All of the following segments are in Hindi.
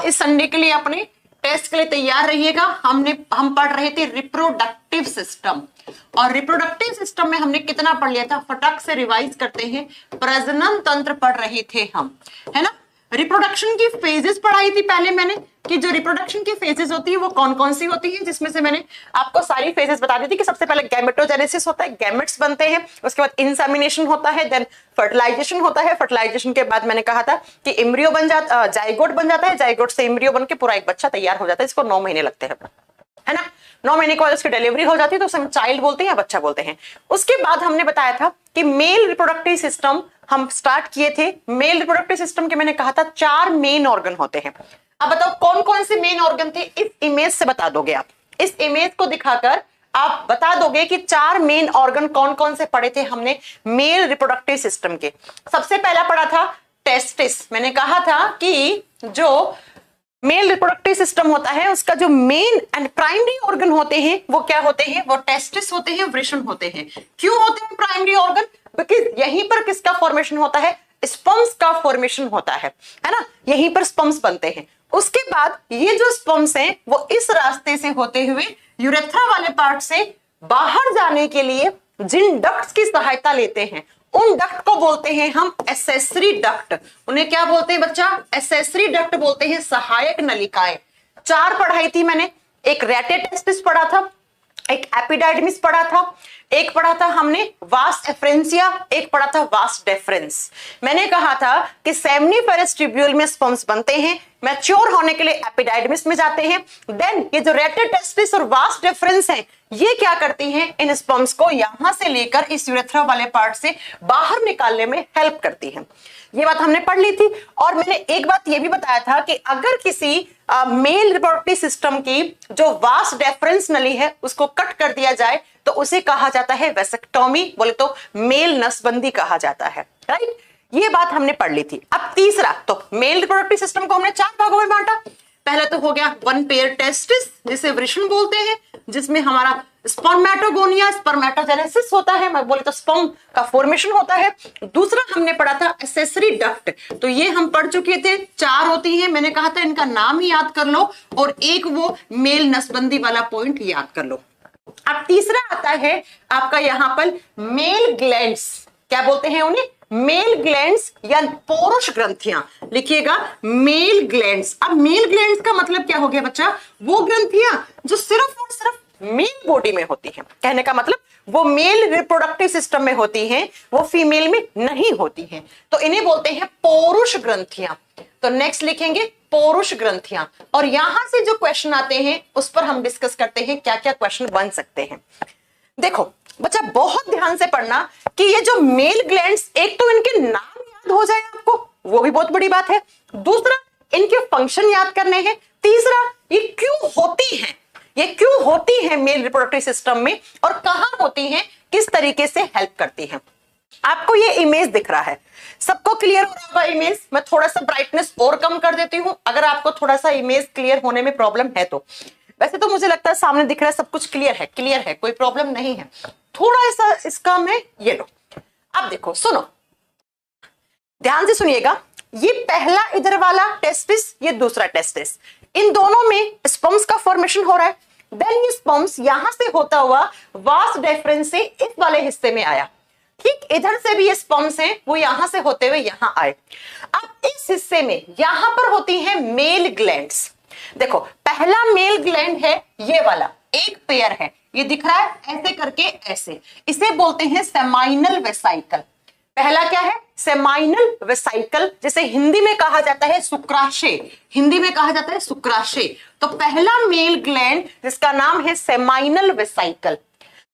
इस संडे के लिए अपने टेस्ट के लिए तैयार रहिएगा। हम पढ़ रहे थे रिप्रोडक्टिव सिस्टम, और रिप्रोडक्टिव सिस्टम में हमने कितना पढ़ लिया था, फटाक से रिवाइज करते हैं। प्रजनन तंत्र पढ़ रहे थे हम, है ना। रिप्रोडक्शन की फेजेस पढ़ाई थी पहले मैंने, कि जो रिप्रोडक्शन की फेजेस होती है वो कौन कौन सी होती है, जिसमें से मैंने आपको सारी फेजेस बता दी थी कि सबसे पहले गैमेटोजेनेसिस होता है, गैमेट्स बनते हैं, उसके बाद इंसेमिनेशन होता है, देन फर्टिलाइजेशन होता है, फर्टिलाइजेशन के बाद मैंने कहा था कि एम्ब्रियो बन जाता, जाइगोट बन जाता है, जाइगोट से एम्ब्रियो बन के पूरा एक बच्चा तैयार हो जाता है, इसको 9 महीने लगते हैं, है ना। 9 महीने के बाद उसकी डिलीवरी हो जाती है तो उसे हम चाइल्ड बोलते हैं या बच्चा बोलते हैं। उसके बाद हमने बताया था कि मेल रिप्रोडक्टिव सिस्टम हम स्टार्ट किए थे। मेल रिप्रोडक्टिव सिस्टम के मैंने कहा था 4 मेन ऑर्गन होते हैं। अब बताओ कौन कौन से मेन ऑर्गन थे, इस इमेज से बता दोगे आप। इस इमेज को दिखाकर आप बता दोगे कि 4 मेन ऑर्गन कौन कौन से पढ़े थे हमने मेल रिप्रोडक्टिव सिस्टम के। सबसे पहला पढ़ा था टेस्टिस। मैंने कहा था कि जो मेल रिप्रोडक्टिव सिस्टम होता है उसका जो मेन एंड प्राइमरी ऑर्गन होते हैं वो क्या होते हैं, वो टेस्टिस होते हैं, वृषण होते हैं। क्यों होते हैं प्राइमरी ऑर्गन, बिकॉज़ यहीं पर किसका फॉर्मेशन होता है, स्पर्म्स का फॉर्मेशन होता है ना, यहीं पर स्पर्म्स बनते हैं। उसके बाद ये जो स्पर्म्स हैं वो इस रास्ते से होते हुए यूरेथ्रा वाले पार्ट से बाहर जाने के लिए जिन डक्ट्स की सहायता लेते हैं उन डक्ट को बोलते हैं हम एसेसरी डक्ट। उन्हें क्या बोलते हैं बच्चा, एसेसरी डक्ट बोलते हैं, सहायक नलिकाएं। 4 पढ़ाई थी मैंने, एक रेटेटेस्टिस पढ़ा था, एक एपिडाइडमिस पढ़ा था, एक पढ़ा था हमने वास एफ्रेंसिया, एक पढ़ा था वास डेफरेंस। मैंने कहा था कि सेमनीफेरस ट्यूब्यूल में स्पर्म्स बनते हैं, मैच्योर होने के लिए एपिडाइडमिस में जाते हैं। देन ये जो रेटेटेस्टिस और वास डेफरेंस हैं ये क्या करती हैं, इन स्पर्म्स को यहां से लेकर इस यूरेथ्रा वाले पार्ट से बाहर निकालने में हेल्प करती हैं। ये बात हमने पढ़ ली थी। और मैंने एक बात ये भी बताया था कि अगर किसी मेल रिप्रोडक्टिव सिस्टम की जो वास डेफरेंस नली है उसको कट कर दिया जाए तो उसे कहा जाता है वेसेक्टोमी, बोले तो मेल नसबंदी कहा जाता है, राइट। ये बात हमने पढ़ ली थी। अब तीसरा, तो मेल रिप्रोडक्टिव सिस्टम को हमने 4 भागों में बांटा। पहले तो हो गया 1 पेयर टेस्टिस जिसे वृषण बोलते हैं, जिसमें हमारा स्पर्मेटोगोनिया स्पर्मेटोजेनेसिस होता है, मैं बोले तो स्पर्म का फॉर्मेशन होता है। दूसरा हमने पढ़ा था एसेसरी डक्ट, तो ये हम पढ़ चुके थे, 4 होती हैं। मैंने कहा था इनका नाम ही याद कर लो और एक वो मेल नसबंदी वाला पॉइंट याद कर लो। अब तीसरा आता है आपका यहां पर मेल ग्लैंड्स, क्या बोलते हैं उन्हें, मेल ग्लैंड्स या पौरुष ग्रंथियां। लिखिएगा मेल ग्लैंड्स। अब मेल ग्लैंड्स का मतलब क्या हो गया बच्चा, वो ग्रंथियां जो सिर्फ और सिर्फ मेल बॉडी में होती हैं। कहने का मतलब वो मेल रिप्रोडक्टिव सिस्टम में होती हैं, वो फीमेल में नहीं होती हैं, तो इन्हें बोलते हैं पौरुष ग्रंथियां। तो नेक्स्ट लिखेंगे पौरुष ग्रंथियां। और यहां से जो क्वेश्चन आते हैं उस पर हम डिस्कस करते हैं क्या क्या क्वेश्चन बन सकते हैं। देखो बच्चा बहुत ध्यान से पढ़ना कि ये जो मेल ग्लैंड्स, एक तो इनके नाम याद हो जाए आपको, वो भी बहुत बड़ी बात है। दूसरा इनके फंक्शन याद करने हैं। तीसरा ये क्यों होती हैं, ये क्यों होती है मेल रिप्रोडक्टिव सिस्टम में और कहां होती हैं, किस तरीके से हेल्प करती हैं। आपको ये इमेज दिख रहा है, सबको क्लियर हो रहा होगा इमेज। मैं थोड़ा सा ब्राइटनेस और कम कर देती हूं अगर आपको थोड़ा सा इमेज क्लियर होने में प्रॉब्लम है तो। वैसे तो मुझे लगता है सामने दिख रहा है, सब कुछ क्लियर है, कोई प्रॉब्लम नहीं है। थोड़ा सा इसका मैं ये लो। अब देखो सुनो, ध्यान से सुनिएगा। ये पहला इधर वाला टेस्टिस, ये दूसरा टेस्टिस, इन दोनों में स्पर्म्स का फॉर्मेशन हो रहा है। देन ये स्पर्म्स यहां से होता हुआ वास डेफरेंस से इस वाले हिस्से में आया। ठीक इधर से भी ये स्पर्म्स हैं, वो यहां से होते हुए यहां आए। अब इस हिस्से में यहां पर होती है मेल ग्लैंड्स। देखो पहला मेल ग्लैंड है ये वाला, एक पेयर है, ये दिख रहा है ऐसे करके, ऐसे, इसे बोलते हैं सेमाइनल वेसाइकल। पहला क्या है, सेमाइनल वेसाइकल, जिसे हिंदी में कहा जाता है शुक्राशय, हिंदी में कहा जाता है शुक्राशय। तो पहला मेल ग्लैंड जिसका नाम है सेमाइनल वेसाइकल,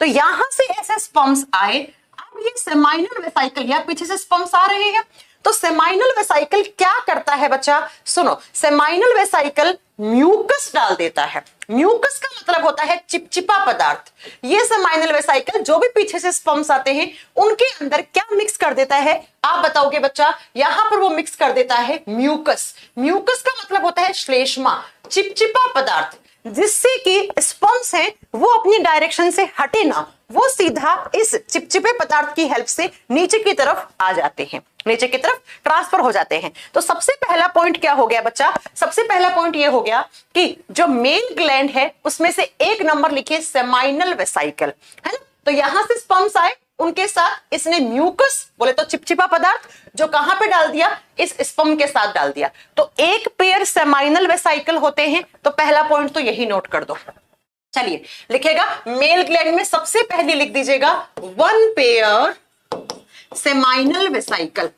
तो यहां से ऐसे स्पर्म्स आए। अब ये सेमाइनल वेसाइकल, या पीछे से स्पर्म्स आ रहे हैं, तो सेमाइनल वेसाइकल क्या करता है बच्चा, सुनो। सेमाइनल वेसाइकल म्यूकस डाल देता है। म्यूकस का मतलब होता है चिपचिपा पदार्थ। ये सेमाइनल वेसाइकल जो भी पीछे से स्पर्म्स आते हैं उनके अंदर क्या मिक्स कर देता है, आप बताओगे बच्चा। यहां पर वो मिक्स कर देता है म्यूकस। म्यूकस का मतलब होता है श्लेष्मा, चिपचिपा पदार्थ, जिससे कि स्पर्म्स हैं वो अपनी डायरेक्शन से हटे ना, वो सीधा इस चिपचिपे पदार्थ की हेल्प से नीचे की तरफ आ जाते हैं। नीचे की तरफ ट्रांसफर हो जाते हैं। तो सबसे पहला पॉइंट क्या हो गया बच्चा, सबसे पहला पॉइंट ये हो गया कि जो मेल ग्लैंड है उसमें से एक नंबर लिखिए सेमाइनल वेसाइकल, है ना। तो यहां से स्पर्म्स आए, उनके साथ इसने म्यूकस बोले तो चिपचिपा पदार्थ जो कहां पे डाल दिया, इस स्पर्म के साथ डाल दिया। तो एक पेयर सेमाइनल वेसाइकल होते हैं। तो पहला पॉइंट तो यही नोट कर दो। चलिए लिखेगा मेल ग्लैंड में सबसे पहले लिख दीजिएगा 1 पेयर सेमाइनल वेसाइकल।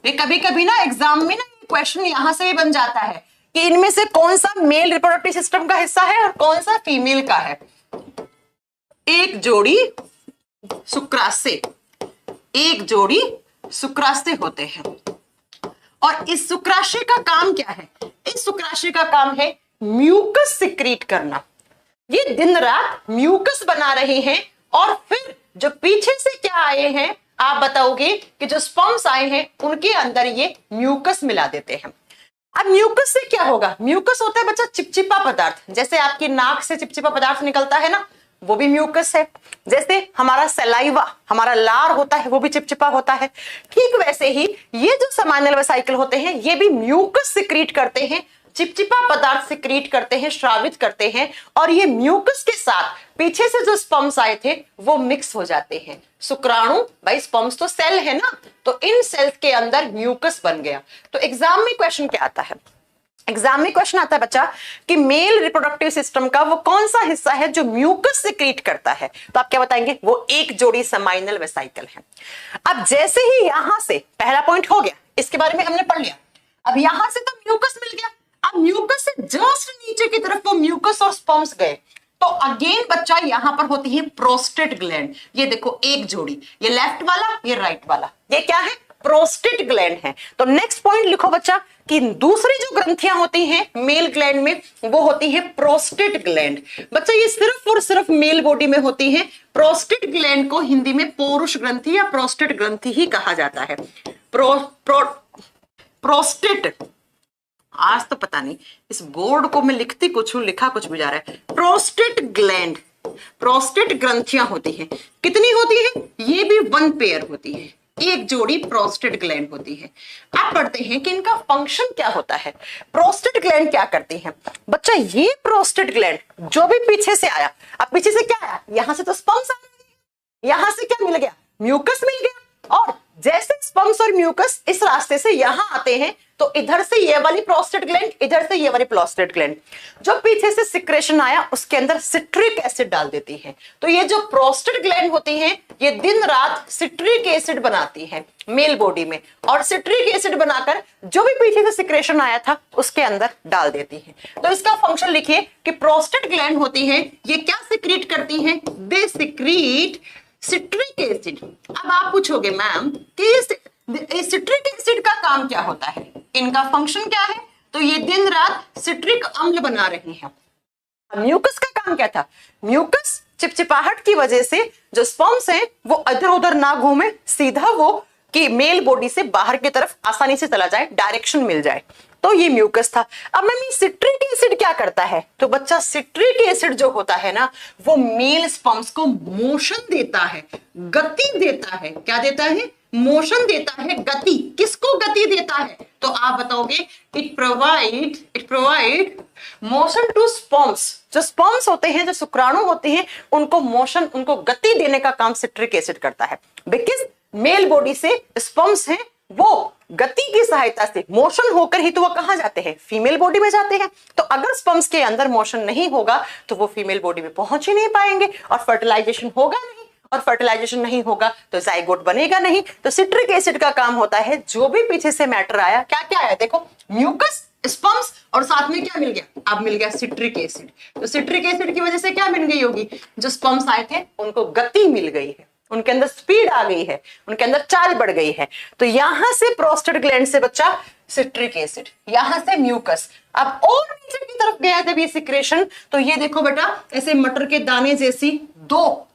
ये कभी कभी ना एग्जाम में ना क्वेश्चन यहां से भी बन जाता है कि इनमें से कौन सा मेल रिप्रोडक्टिव सिस्टम का हिस्सा है और कौन सा फीमेल का है। एक जोड़ी शुक्राशय, एक जोड़ी शुक्राशय होते हैं। और इस शुक्राशय का काम क्या है, इस शुक्राशय का काम है म्यूकस सिक्रीट करना। ये दिन रात म्यूकस बना रहे हैं और फिर जो पीछे से क्या आए हैं आप बताओगे कि जो स्पर्म्स आए हैं उनके अंदर ये म्यूकस मिला देते हैं। अब म्यूकस से क्या होगा, म्यूकस होता है बच्चा चिपचिपा पदार्थ, जैसे आपकी नाक से चिपचिपा पदार्थ निकलता है ना, वो भी म्यूकस है। जैसे हमारा सलाइवा, हमारा लार होता है, वो भी चिपचिपा होता है। ठीक वैसे ही ये जो सेमाइनल वेसाइकल होते हैं ये भी म्यूकस सिक्रीट करते हैं, चिपचिपा पदार्थ सिक्रीट करते हैं, श्रावित करते हैं। और ये म्यूकस के साथ पीछे से जो स्पर्म्स आए थे वो मिक्स हो जाते हैं। शुक्राणु, भाई स्पर्म्स तो सेल है ना, तो इन सेल्स के अंदर म्यूकस बन गया। तो एग्जाम में क्वेश्चन क्या आता है, एग्जाम में क्वेश्चन आता है बच्चा कि मेल रिप्रोडक्टिव सिस्टम का वो कौन सा हिस्सा है जो म्यूकस सिक्रीट करता है। तो आप क्या बताएंगे, वो एक जोड़ी सेमाइनल वेसाइकल है। अब जैसे ही यहां से पहला पॉइंट हो गया, इसके बारे में हमने पढ़ लिया। अब यहां से तो म्यूकस मिल गया, अब म्यूकस से जस्ट नीचे की तरफ वो म्यूकस और स्पर्म्स गए। तो अगेन बच्चा यहां पर होती है प्रोस्टेट ग्लैंड। ये देखो एक जोड़ी, ये लेफ्ट वाला ये राइट वाला, ये क्या है, प्रोस्टेट ग्लैंड है। तो नेक्स्ट पॉइंट लिखो बच्चा कि दूसरी जो ग्रंथियां होती हैं मेल ग्लैंड में वो होती है प्रोस्टेट ग्लैंड। बच्चा ये सिर्फ और सिर्फ मेल बॉडी में होती है। प्रोस्टेट ग्लैंड को हिंदी में पौरुष ग्रंथि या प्रोस्टेट ग्रंथि ही कहा जाता है। प्रोस्टेट, आज तो पता नहीं इस बोर्ड को मैं लिखती कुछ हूं लिखा कुछ भी जा रहा है। प्रोस्टेट ग्लैंड, प्रोस्टेट ग्रंथियां होती हैं। कितनी होती है, ये भी 1 पेयर होती है, एक जोड़ी प्रोस्टेट ग्लैंड होती है। अब पढ़ते हैं कि इनका फंक्शन क्या होता है। प्रोस्टेट ग्लैंड क्या करती है बच्चा, ये प्रोस्टेट ग्लैंड जो भी पीछे से आया, अब पीछे से क्या आया, यहां से तो स्पर्म्स आ गए, यहां से क्या मिल गया, म्यूकस मिल गया। और जैसे स्पर्म्स और म्यूकस इस रास्ते से यहां आते हैं तो इधर से ये वाली प्रोस्टेट ग्लैंड, इधर से ये वाली प्रोस्टेट ग्लैंड, जो पीछे से सिक्रेशन आया उसके अंदर सिट्रिक एसिड डाल देती है। तो ये जो प्रोस्टेट ग्लैंड होती है ये दिन रात सिट्रिक एसिड बनाती है मेल बॉडी में, और सिट्रिक एसिड बनाकर जो भी पीछे से सिक्रेशन आया था उसके अंदर डाल देती है। तो इसका फंक्शन लिखिए कि प्रोस्टेट ग्लैंड होती है, ये क्या सिक्रीट करती है, दे सिक्रीट सिट्रिक एसिड। अब आप पूछोगे मैम कि सिट्रिक एसिड का काम क्या होता है, इनका फंक्शन क्या है, तो ये दिन रात सिट्रिक अम्ल बना रही हैं। म्यूकस का काम क्या था, म्यूकस चिपचिपाहट की वजह से जो स्पर्म्स हैं वो इधर उधर ना घूमे, सीधा वो कि मेल बॉडी से बाहर की तरफ आसानी से चला जाए, डायरेक्शन मिल जाए, तो ये म्यूकस था। अब मैम सिट्रिक एसिड क्या करता है, तो बच्चा सिट्रिक एसिड जो होता है ना वो मेल स्पर्म्स को मोशन देता है, गति देता है। क्या देता है, मोशन देता है, गति। किसको गति देता है, तो आप बताओगे it provide motion to sperms. जो स्पर्म्स होते हैं, जो शुक्राणु होते हैं, उनको मोशन, उनको गति देने का काम सिट्रिक एसिड करता है। बिकॉज मेल बॉडी से स्पर्म्स हैं वो गति की सहायता से मोशन होकर ही तो वो कहां जाते हैं, फीमेल बॉडी में जाते हैं। तो अगर स्पर्म्स के अंदर मोशन नहीं होगा तो वो फीमेल बॉडी में पहुंच ही नहीं पाएंगे और फर्टिलाइजेशन होगा नहीं, और फर्टिलाइजेशन नहीं होगा तो जाइगोट बनेगा नहीं। तो सिट्रिक एसिड का काम होता है जो भी पीछे से मैटर आया, क्या क्या आया देखो, म्यूकस, स्पर्म्स और साथ में क्या मिल गया, अब मिल गया सिट्रिक एसिड। तो सिट्रिक एसिड की वजह से क्या मिल गई होगी, जो स्पर्म्स आए थे उनको गति मिल गई है, उनके अंदर स्पीड आ गई है, उनके अंदर चाल बढ़ गई है। तो यहां से प्रोस्टेट ग्लैंड से बच्चा सिट्रिक एसिड, यहां से म्यूकस। अब और नीचे की तरफ गया जब ये सिक्रेशन, तो ये देखो बेटा ऐसे मटर के दाने जैसी 2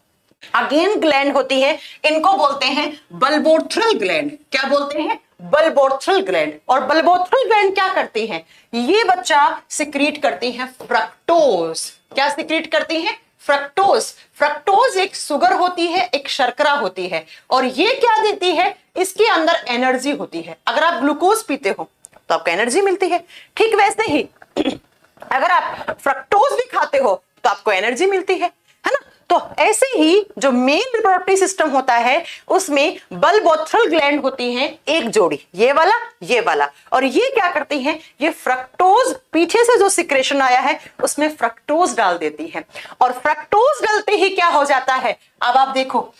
अगेन ग्लैंड होती है, इनको बोलते हैं बल्बोथ्रल ग्लैंड। क्या बोलते हैं, बल्बोथ्रल ग्लैंड। और बल्बोथ्रल ग्लैंड क्या करती है, ये बच्चा सिक्रीट करती है फ्रक्टोज। क्या सिक्रीट करती है, फ्रक्टोज। फ्रक्टोज एक शुगर होती है, एक शर्करा होती है, और ये क्या देती है, इसके अंदर एनर्जी होती है। अगर आप ग्लूकोज पीते हो तो आपको एनर्जी मिलती है, ठीक वैसे ही अगर आप फ्रक्टोज भी खाते हो तो आपको एनर्जी मिलती है ना। तो ऐसे ही जो मेल रिप्रोडक्टिव सिस्टम होता है उसमें बल्बोथ्रल ग्लैंड होती हैं एक जोड़ी, ये वाला, और ये क्या करती हैं, ये फ्रक्टोज पीछे से जो सिक्रेशन आया है उसमें फ्रक्टोज डाल देती है, और फ्रक्टोज डालते ही क्या हो जाता है। अब आप देखो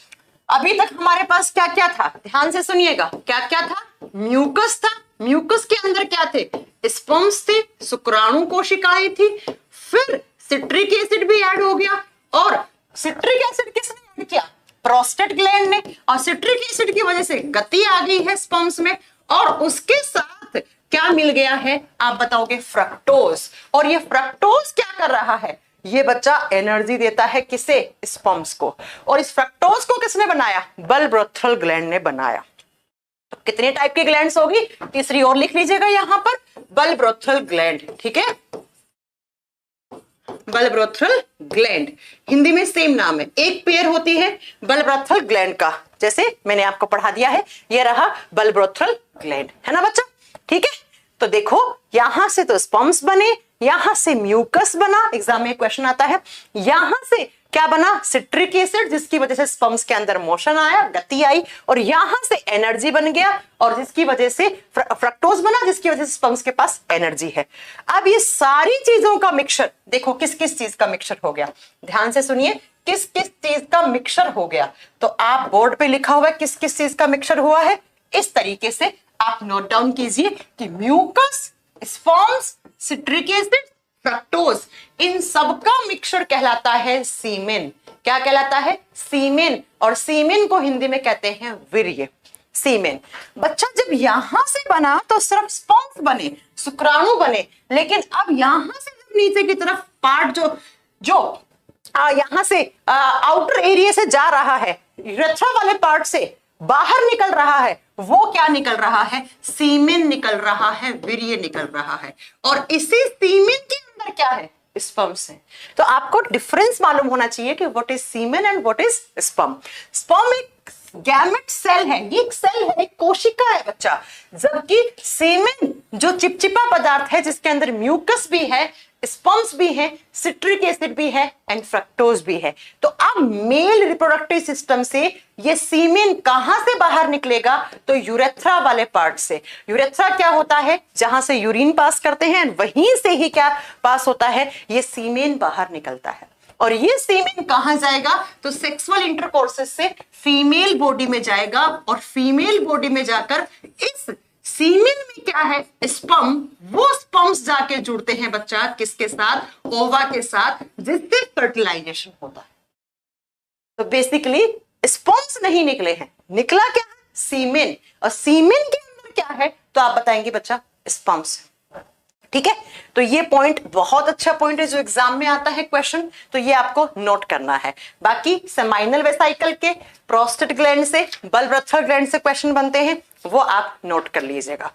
अभी तक हमारे पास क्या क्या था, ध्यान से सुनिएगा, क्या क्या था, म्यूकस था, म्यूकस के अंदर क्या थे, स्पर्म्स थे, शुक्राणु कोशिकाएं थी, फिर सिट्रिक एसिड भी ऐड हो गया, और सिट्रिक एसिड किसने ऐड किया, प्रोस्टेट ग्लैंड ने, और सिट्रिक एसिड की वजह से गति आ गई है स्पर्म्स में, और उसके साथ क्या मिल गया है आप बताओगे, फ्रक्टोज। और ये फ्रक्टोज क्या कर रहा है, ये बच्चा एनर्जी देता है किसे, स्पर्म्स को, और इस फ्रक्टोज को किसने बनाया, बल्बोथ्रल ग्लैंड ने बनाया। तो कितने टाइप की ग्लैंड्स होगी, तीसरी और लिख लीजिएगा यहां पर, बल्बोथ्रल ग्लैंड, ठीक है, बल्बोथ्रल ग्लैंड, हिंदी में सेम नाम है, एक पेयर होती है बल्बोथ्रल ग्लैंड का, जैसे मैंने आपको पढ़ा दिया है, ये रहा बल्बोथ्रल ग्लैंड, है ना बच्चा, ठीक है। तो देखो यहां से तो स्पर्म्स बने, यहां से म्यूकस बना, एग्जाम में क्वेश्चन आता है, यहां से क्या बना, सिट्रिक एसिड, जिसकी वजह से स्पर्म्स के अंदर मोशन आया, गति आई, और यहां से एनर्जी बन गया, और जिसकी वजह से फ्रक्टोज बना, जिसकी वजह से स्पर्म्स के पास एनर्जी है। अब ये सारी चीजों का मिक्सचर देखो किस किस चीज का मिक्सचर हो गया, ध्यान से सुनिए, किस किस चीज का मिक्सचर हो गया। तो आप बोर्ड पे लिखा हुआ है किस किस चीज का मिक्सचर हुआ है, इस तरीके से आप नोट डाउन कीजिए कि mucus, sperms, citric acid, fructose, इन सबका मिक्सचर कहलाता है सीमेन। क्या कहलाता है, सीमेन, और सीमेन को हिंदी में कहते हैं वीर्य, सीमेन। बच्चा जब यहां से बना तो सिर्फ स्पर्म्स बने, शुक्राणु बने, लेकिन अब यहां से जब नीचे की तरफ पार्ट जो यहां से आउटर एरिया से जा रहा है, यूरेथ्रा वाले पार्ट से बाहर निकल रहा है, वो क्या निकल रहा है, सीमेन निकल रहा है, वीर्य निकल रहा है, और इसी सीमेन के अंदर क्या है, स्पर्म्स है। तो आपको डिफरेंस मालूम होना चाहिए कि what is semen and what is sperm. Sperm एक गैमेट सेल है, ये एक सेल है, एक कोशिका है बच्चा, जबकि सीमेन जो चिपचिपा पदार्थ है जिसके अंदर म्यूकस भी है, स्पर्म्स भी है, सिट्रिक एसिड भी है एंड फ्रक्टोज भी है। तो अब मेल रिप्रोडक्टिव सिस्टम से ये सीमेन कहां से बाहर निकलेगा, तो यूरेथ्रा वाले पार्ट से। यूरेथ्रा क्या होता है, जहां से यूरिन पास करते हैं, वहीं से ही क्या पास होता है, ये सीमेन बाहर निकलता है। और ये सीमेन कहां जाएगा, तो सेक्सुअल इंटरकोर्सेस से फीमेल बॉडी में जाएगा, और फीमेल बॉडी में जाकर इस सीमेन में क्या है, स्पर्म, वो स्पर्म्स जाके जुड़ते हैं बच्चा किसके साथ, ओवा के साथ, जिससे फर्टिलाइजेशन होता है। तो बेसिकली स्पर्म्स नहीं निकले हैं, निकला क्या है, सीमेन, और सीमेन के अंदर क्या है, तो आप बताएंगे बच्चा स्पर्म्स, ठीक है। तो ये पॉइंट बहुत अच्छा पॉइंट है जो एग्जाम में आता है क्वेश्चन, तो ये आपको नोट करना है। बाकी सेमाइनल वेसाइकल के, प्रोस्टेट ग्लैंड से, बल्बोथ्रल ग्लैंड से क्वेश्चन बनते हैं, वो आप नोट कर लीजिएगा।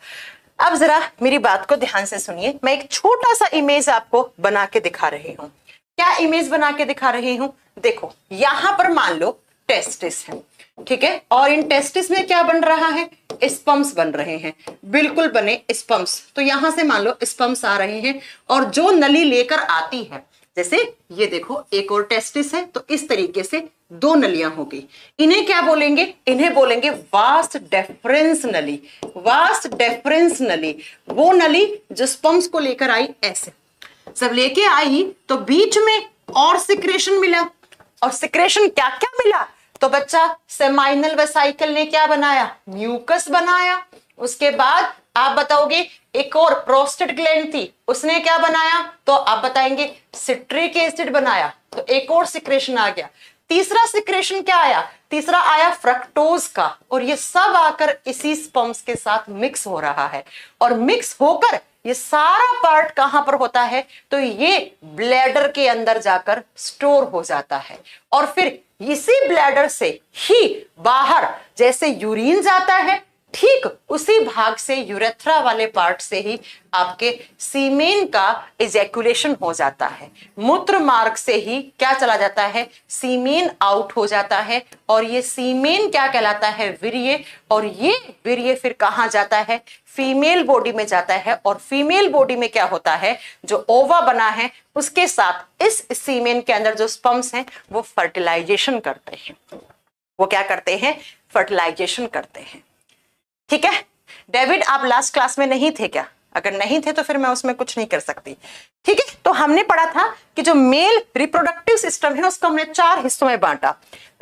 अब जरा मेरी बात को ध्यान से सुनिए, मैं एक छोटा सा इमेज आपको बना के दिखा रही हूं। क्या इमेज बना के दिखा रही हूं, देखो यहां पर मान लो टेस्टिस है, ठीक है, और इन टेस्टिस में क्या बन रहा है, स्पर्म्स बन रहे हैं, बिल्कुल बने स्पर्म्स। तो यहां से मान लो स्पर्म्स आ रहे हैं, और जो नली लेकर आती है, जैसे ये देखो एक और टेस्टिस है, तो इस तरीके से दो नलियां होगी, इन्हें क्या बोलेंगे, इन्हें बोलेंगे वास्ट डेफरेंस नली। वास्ट डेफरेंस नली, वो नली जो स्पर्म्स को लेकर आई, ऐसे सब लेके आई, तो बीच में और सिक्रेशन मिला, और सिक्रेशन क्या क्या मिला, तो बच्चा सेमाइनल वेसाइकल ने क्या बनाया, म्यूकस बनाया। उसके बाद आप बताओगे एक और प्रोस्टेट ग्लैंड थी, उसने क्या बनाया, तो आप बताएंगे सिट्रिक एसिड बनाया, तो एक और सिक्रेशन आ गया। तीसरा सिक्रेशन क्या आया, तीसरा आया फ्रक्टोज का, और ये सब आकर इसी स्पर्म्स के साथ मिक्स हो रहा है, और मिक्स होकर ये सारा पार्ट कहां पर होता है, तो ये ब्लैडर के अंदर जाकर स्टोर हो जाता है, और फिर इसी ब्लैडर से ही बाहर जैसे यूरिन जाता है, ठीक उसी भाग से, यूरेथ्रा वाले पार्ट से ही आपके सीमेन का इजैकुलेशन हो जाता है। मूत्र मार्ग से ही क्या चला जाता है, सीमेन आउट हो जाता है, और ये सीमेन क्या कहलाता है, वीर्य। और ये वीर्य फिर कहां जाता है, फीमेल बॉडी में जाता है। और फीमेल बॉडी में क्या होता है, जो ओवा बना है उसके साथ इस सीमेन के अंदर जो स्पर्म्स हैं वो फर्टिलाइजेशन करते हैं। वो क्या करते हैं, फर्टिलाइजेशन करते हैं। ठीक है डेविड, आप लास्ट क्लास में नहीं थे क्या? अगर नहीं थे तो फिर मैं उसमें कुछ नहीं कर सकती। ठीक है, तो हमने पढ़ा था कि जो मेल रिप्रोडक्टिव सिस्टम है उसको हमने 4 हिस्सों में बांटा।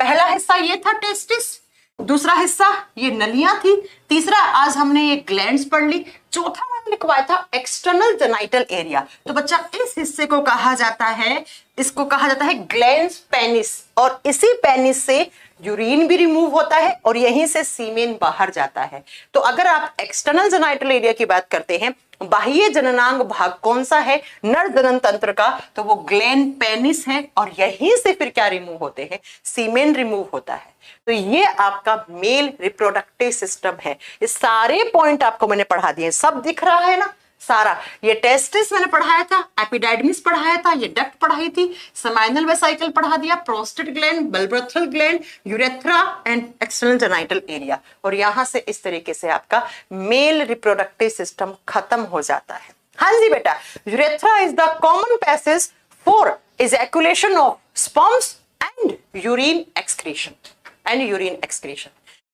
पहला हिस्सा ये था टेस्टिस, दूसरा हिस्सा ये नलियां थी, तीसरा आज हमने ये ग्लैंड्स पढ़ ली, चौथा मैंने लिखवाया था एक्सटर्नल जेनाइटल एरिया। तो बच्चा इस हिस्से को कहा जाता है, इसको कहा जाता है ग्लैंड्स पेनिस, और इसी पेनिस से यूरिन भी रिमूव होता है और यहीं से सीमेन बाहर जाता है। तो अगर आप एक्सटर्नल जेनाइटल एरिया की बात करते हैं, बाह्य जननांग भाग कौन सा है नर जनन तंत्र का, तो वो ग्लैंड पेनिस है, और यहीं से फिर क्या रिमूव होते हैं, सीमेन रिमूव होता है। तो ये आपका मेल रिप्रोडक्टिव सिस्टम है। ये सारे पॉइंट आपको मैंने पढ़ा दिए, सब दिख रहा है ना सारा। ये टेस्टिस मैंने पढ़ाया था, एपिडाइडमिस पढ़ाया था, ये डक्ट पढ़ाई थी, सेमाइनल वेसिकल पढ़ा दिया, prostate gland, bulbourethral gland, urethra and external genital area. और यहां से इस तरीके से आपका मेल रिप्रोडक्टिव सिस्टम खत्म हो जाता है। हाँ जी बेटा, urethra is the common passage for ejaculation of sperms and urine excretion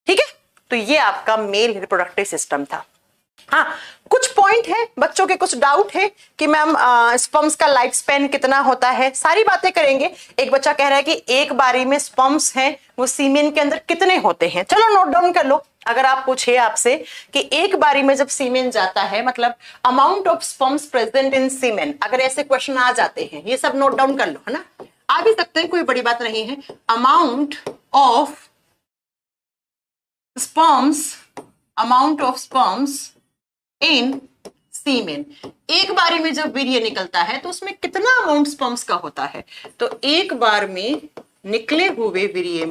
ठीक है, तो ये आपका मेल रिप्रोडक्टिव सिस्टम था। हाँ, कुछ पॉइंट है, बच्चों के कुछ डाउट है कि मैम स्पर्म्स का लाइफ स्पैन कितना होता है, सारी बातें करेंगे। एक बच्चा कह रहा है कि एक बारी में स्पर्म्स हैं वो सीमेन के अंदर कितने होते हैं, चलो नोट डाउन कर लो। अगर आप पूछे आपसे कि एक बारी में जब सीमेन जाता है, मतलब amount of sperms present in semen, अगर ऐसे क्वेश्चन आ जाते हैं, ये सब नोट डाउन कर लो, है ना, आ भी सकते हैं, कोई बड़ी बात नहीं है। अमाउंट ऑफ स्पर्म्स इन सीमेन, एक बारी में जब वीर्य निकलता है तो उसमें कितना अमाउंट स्पर्म्स का होता है, तो एक बार में निकले हुए वीर्य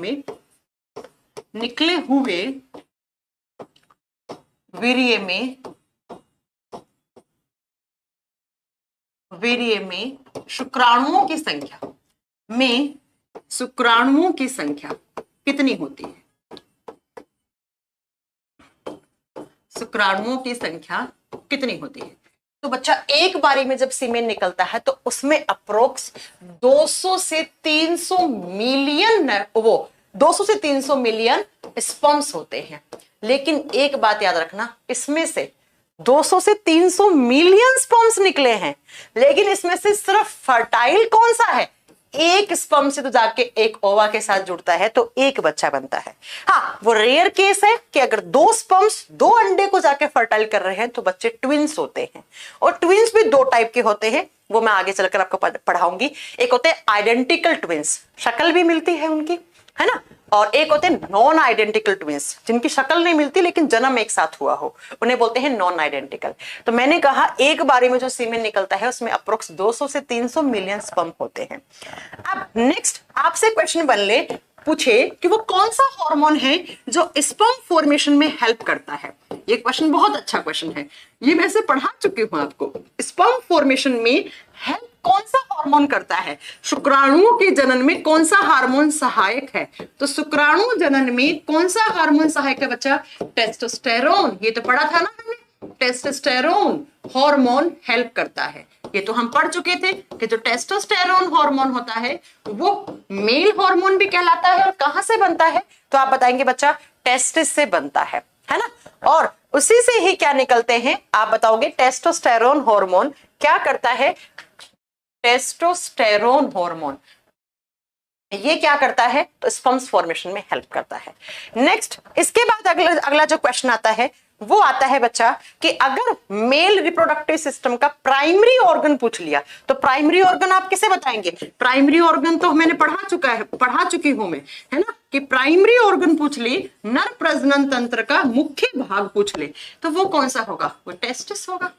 में शुक्राणुओं की संख्या कितनी होती है, शुक्राणुओं की संख्या कितनी होती है। तो बच्चा एक बारी में जब सीमेन निकलता है तो उसमें अप्रोक्स 200 से 300 मिलियन स्पर्म्स होते हैं। लेकिन एक बात याद रखना, इसमें से 200 से 300 मिलियन स्पर्म्स निकले हैं, लेकिन इसमें से सिर्फ फर्टाइल कौन सा है, एक स्पर्म से तो जाके एक ओवा के साथ जुड़ता है तो एक बच्चा बनता है। हाँ, वो रेयर केस है कि अगर 2 स्पर्म्स 2 अंडे को जाके फर्टाइल कर रहे हैं तो बच्चे ट्विंस होते हैं। और ट्विंस भी 2 टाइप के होते हैं, वो मैं आगे चलकर आपको पढ़ाऊंगी। एक होते हैं आइडेंटिकल ट्विंस, शक्ल भी मिलती है उनकी, है ना, और एक होते हैं नॉन आइडेंटिकल ट्विंस, जिनकी शक्ल नहीं मिलती लेकिन जन्म एक साथ हुआ हो, उन्हें बोलते हैं नॉन आइडेंटिकल। तो मैंने कहा एक बारी में जो सीमेन निकलता है उसमें अप्रोक्स 200 से 300 मिलियन स्पर्म होते हैं। अब नेक्स्ट आपसे क्वेश्चन पूछे कि वो कौन सा हार्मोन है जो स्पर्म फॉर्मेशन में हेल्प करता है। ये क्वेश्चन बहुत अच्छा क्वेश्चन है, ये वैसे पढ़ा चुकी हूं आपको। स्पर्म फॉर्मेशन में हेल्प कौन सा हार्मोन करता है, शुक्राणुओं के जनन में कौन सा हार्मोन सहायक है, तो शुक्राणु जनन में कौन सा हार्मोन सहायक है बच्चा, टेस्टोस्टेरोन। ये तो पढ़ा था ना हमने, टेस्टोस्टेरोन हार्मोन हेल्प करता है। ये तो हम पढ़ चुके थे कि जो टेस्टोस्टेरोन हार्मोन होता है वो मेल हार्मोन भी कहलाता है, और कहां से बनता है, तो आप बताएंगे बच्चा टेस्टिस से बनता है ना, और उसी से ही क्या निकलते हैं आप बताओगे, टेस्टोस्टेरोन हार्मोन क्या करता है, टेस्टोस्टेरोन हार्मोन ये क्या करता है, तो स्पर्म्स फॉर्मेशन में हेल्प करता है। नेक्स्ट इसके बाद अगला जो क्वेश्चन आता है वो आता है बच्चा कि अगर मेल रिप्रोडक्टिव सिस्टम का प्राइमरी ऑर्गन पूछ लिया तो प्राइमरी ऑर्गन आप किसे बताएंगे, प्राइमरी ऑर्गन तो मैंने पढ़ा चुकी हूं मैं, है ना, कि प्राइमरी ऑर्गन पूछ ले, नर प्रजनन तंत्र का मुख्य भाग पूछ ले, तो वो कौन सा होगा, वो टेस्टिस होगा।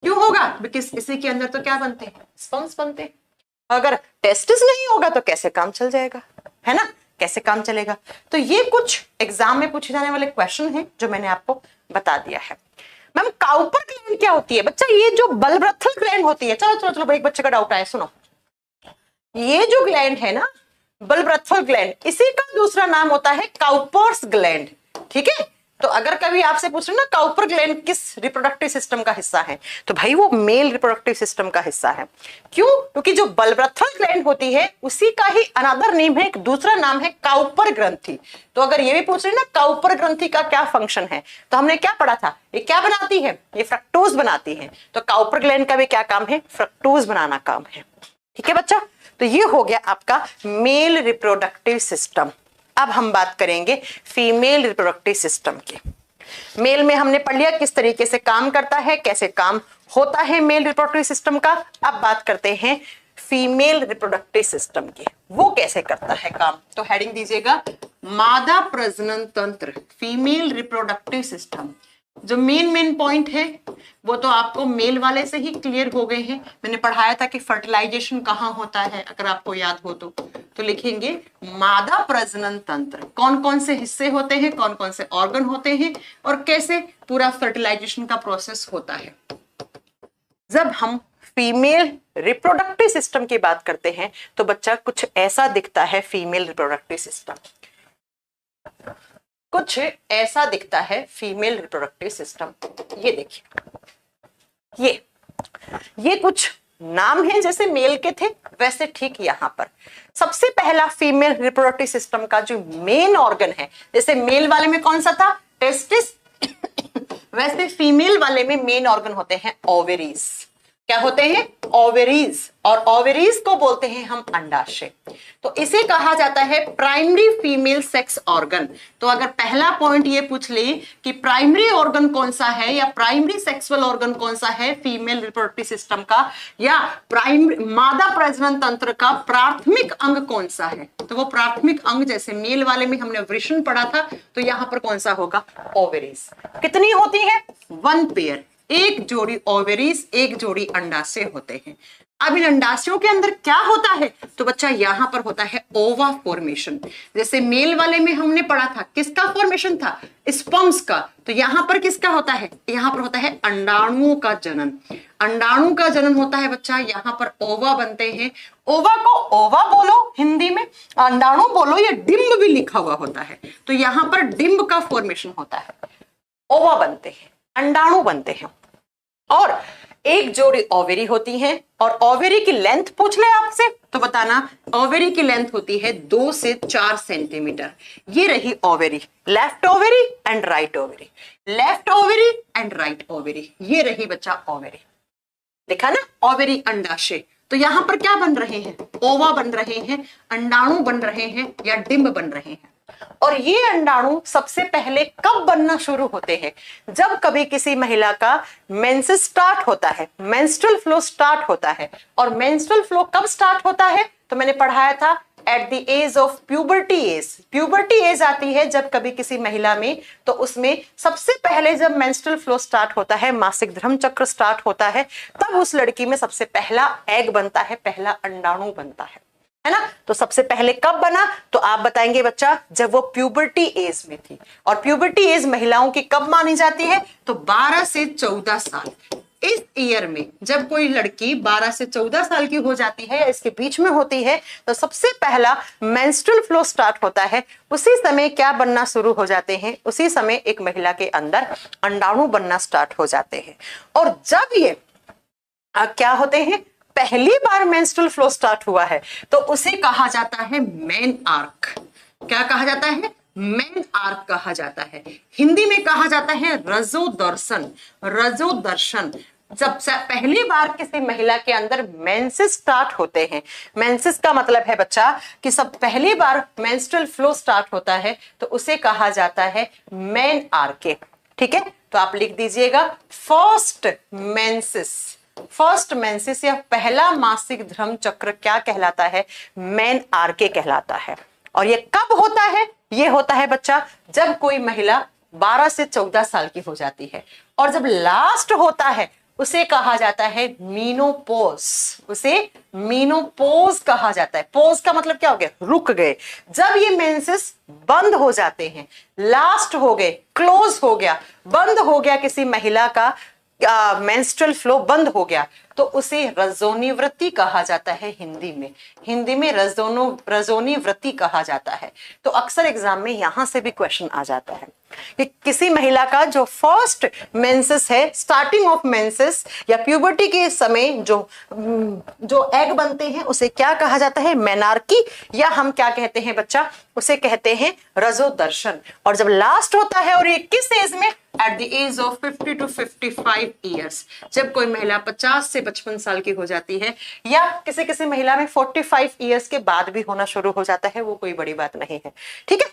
क्यों होगा, बिकॉज़ इसी के अंदर तो क्या बनते हैं, स्पर्म्स बनते हैं। अगर टेस्टिस नहीं होगा तो कैसे काम चल जाएगा, है ना, कैसे काम चलेगा। तो ये कुछ एग्जाम में पूछे जाने वाले क्वेश्चन हैं जो मैंने आपको बता दिया है। मैम काउपर ग्लैंड क्या होती है बच्चा? ये जो बलब्रथल ग्लैंड होती है, चलो चलो चलो, एक बच्चे का डाउट आया, सुनो। ये जो ग्लैंड है ना बलब्रथल ग्लैंड, इसी का दूसरा नाम होता है काउपर्स ग्लैंड, ठीक है। तो अगर कभी आपसे पूछ रहे ना काउपर ग्लैंड किस रिप्रोडक्टिव सिस्टम का हिस्सा है, तो भाई वो मेल रिप्रोडक्टिव सिस्टम का हिस्सा है। क्यों? क्योंकि जो बलब्रथल ग्लैंड होती है उसी का ही अनदर नेम है, एक दूसरा नाम है काउपर ग्रंथि। तो अगर ये भी पूछ रहे ना काउपर ग्रंथि का क्या फंक्शन है, तो हमने क्या पढ़ा था, ये क्या बनाती है, ये फ्रक्टोज बनाती है। तो काउपर ग्लैंड का भी क्या काम है, फ्रक्टोज बनाना काम है, ठीक है बच्चा। तो ये हो गया आपका मेल रिप्रोडक्टिव सिस्टम। अब हम बात करेंगे फीमेल रिप्रोडक्टिव सिस्टम की। मेल में हमने पढ़ लिया किस तरीके से काम करता है, कैसे काम होता है मेल रिप्रोडक्टिव सिस्टम का। अब बात करते हैं फीमेल रिप्रोडक्टिव सिस्टम की, वो कैसे करता है काम। तो हेडिंग दीजिएगा मादा प्रजनन तंत्र, फीमेल रिप्रोडक्टिव सिस्टम। जो मेन पॉइंट है वो तो आपको मेल वाले से ही क्लियर हो गए हैं। मैंने पढ़ाया था कि फर्टिलाइजेशन कहाँ होता है, अगर आपको याद हो तो लिखेंगे मादा प्रजनन तंत्र, कौन कौन से हिस्से होते हैं, कौन कौन से ऑर्गन होते हैं और कैसे पूरा फर्टिलाइजेशन का प्रोसेस होता है। जब हम फीमेल रिप्रोडक्टिव सिस्टम की बात करते हैं तो बच्चा कुछ ऐसा दिखता है फीमेल रिप्रोडक्टिव सिस्टम, कुछ ऐसा दिखता है फीमेल रिप्रोडक्टिव सिस्टम। ये देखिए, ये कुछ नाम है जैसे मेल के थे वैसे ठीक यहां पर सबसे पहला फीमेल रिप्रोडक्टिव सिस्टम का जो मेन ऑर्गन है, जैसे मेल वाले में कौन सा था, टेस्टिस वैसे फीमेल वाले में मेन ऑर्गन होते हैं ओवेरीज। क्या होते हैं, ओवेरीज, और ओवेरीज को बोलते हैं हम अंडाशय। तो इसे कहा जाता है प्राइमरी फीमेल सेक्स ऑर्गन। तो अगर पहला पॉइंट ये पूछ ले कि प्राइमरी ऑर्गन कौन सा है या प्राइमरी सेक्सुअल ऑर्गन कौन सा है फीमेल रिप्रोडक्टिव सिस्टम का, या प्राइमरी मादा प्रजनन तंत्र का प्राथमिक अंग कौन सा है, तो वो प्राथमिक अंग जैसे मेल वाले में हमने वृषण पढ़ा था, तो यहां पर कौन सा होगा, ओवेरीज। कितनी होती है, 1 पेयर, एक जोड़ी ओवेरीज, एक जोड़ी अंडाशय होते हैं। अब इन अंडाशयों के अंदर क्या होता है, तो बच्चा यहां पर होता है ओवा फॉर्मेशन। जैसे मेल वाले में हमने पढ़ा था किसका फॉर्मेशन था, स्पर्म्स का, तो यहां पर किसका होता है, यहां पर होता है अंडाणुओं का जनन। अंडाणु का जनन होता है बच्चा, यहां पर ओवा बनते हैं। ओवा को ओवा बोलो हिंदी में, अंडाणु बोलो, या डिंब भी लिखा हुआ होता है, तो यहां पर डिंब का फॉर्मेशन होता है, ओवा बनते हैं, अंडाणु बनते हैं। और एक जोड़ी ओवेरी होती है, और ओवेरी की लेंथ पूछ ले आपसे तो बताना, ओवेरी की लेंथ होती है 2 से 4 सेंटीमीटर। ये रही ovary, left ovary and right ovary, left ovary and right ovary, ये रही बच्चा ओवेरी। देखा ना, ओवेरी अंडाशय। तो यहां पर क्या बन रहे हैं, ओवा बन रहे हैं, अंडाणु बन रहे हैं या डिंब बन रहे हैं। और ये अंडाणु सबसे पहले कब बनना शुरू होते हैं, जब कभी किसी महिला का मेंसेस स्टार्ट होता है, मेंस्ट्रुअल फ्लो स्टार्ट होता है। और मेंस्ट्रुअल फ्लो कब स्टार्ट होता है, तो मैंने पढ़ाया था at the age of puberty age. Puberty age आती है जब कभी किसी महिला में, तो उसमें सबसे पहले जब मेंस्ट्रुअल फ्लो स्टार्ट होता है, मासिक धर्म चक्र स्टार्ट होता है, तब उस लड़की में सबसे पहला एग बनता है, पहला अंडाणु बनता है ना। तो सबसे पहले कब बना, तो आप बताएंगे बच्चा, जब वो प्यूबर्टी एज में थी। और प्यूबर्टी एज महिलाओं की कब मानी जाती है, तो 12 से 14 साल। इस ईयर में जब कोई लड़की 12 से 14 साल की हो जाती है या इसके बीच में होती है, तो सबसे पहला मेंस्ट्रुअल फ्लो स्टार्ट होता है। उसी समय क्या बनना शुरू हो जाते हैं, उसी समय एक महिला के अंदर अंडाणु बनना स्टार्ट हो जाते हैं। और जब ये क्या होते हैं, पहली बार मेंस्ट्रुअल फ्लो स्टार्ट हुआ है, तो उसे कहा जाता है मेन आर्क। क्या कहा जाता है, मेन आर्क कहा जाता है। हिंदी में कहा जाता है रजोदर्शन, रजोदर्शन। जब पहली बार किसी महिला के अंदर मेंसेस स्टार्ट होते हैं, मेंसेस का मतलब है बच्चा कि सब पहली बार मेंस्ट्रुअल फ्लो स्टार्ट होता है, तो उसे कहा जाता है मेन आर्के। ठीक है, तो आप लिख दीजिएगा फर्स्ट मेंसेस। फर्स्ट मेंसेस या पहला मासिक धर्म चक्र क्या कहलाता है, मेन आर्के कहलाता है। और ये कब होता है, ये होता है बच्चा जब कोई महिला 12 से 14 साल की हो जाती है। और जब लास्ट होता है उसे कहा जाता है मीनोपोज। उसे मीनोपोज कहा जाता है। पोज का मतलब क्या हो गया? रुक गए। जब ये मेंसेस बंद हो जाते हैं, लास्ट हो गए, क्लोज हो गया, बंद हो गया, किसी महिला का मेंस्ट्रुअल फ्लो बंद हो गया, तो उसे रजोनी वृत्ति कहा जाता है। हिंदी में रजोनी वृत्ति कहा जाता है। तो अक्सर एग्जाम में यहां से भी क्वेश्चन आ जाता है कि किसी महिला का जो फर्स्ट मेंसेस है, स्टार्टिंग ऑफ मेंसेस या प्यूबर्टी के समय जो एग बनते हैं, उसे क्या कहा जाता है? मेनार्की, या हम क्या कहते हैं बच्चा? उसे कहते हैं रजोदर्शन। और जब लास्ट होता है, और ये किस एज में? At the age of 50 to 55 years. जब कोई महिला 50 से 55 साल की हो जाती है, या किसी किसी महिला में 45 ईयर्स के बाद भी होना शुरू हो जाता है, वो कोई बड़ी बात नहीं है। ठीक है,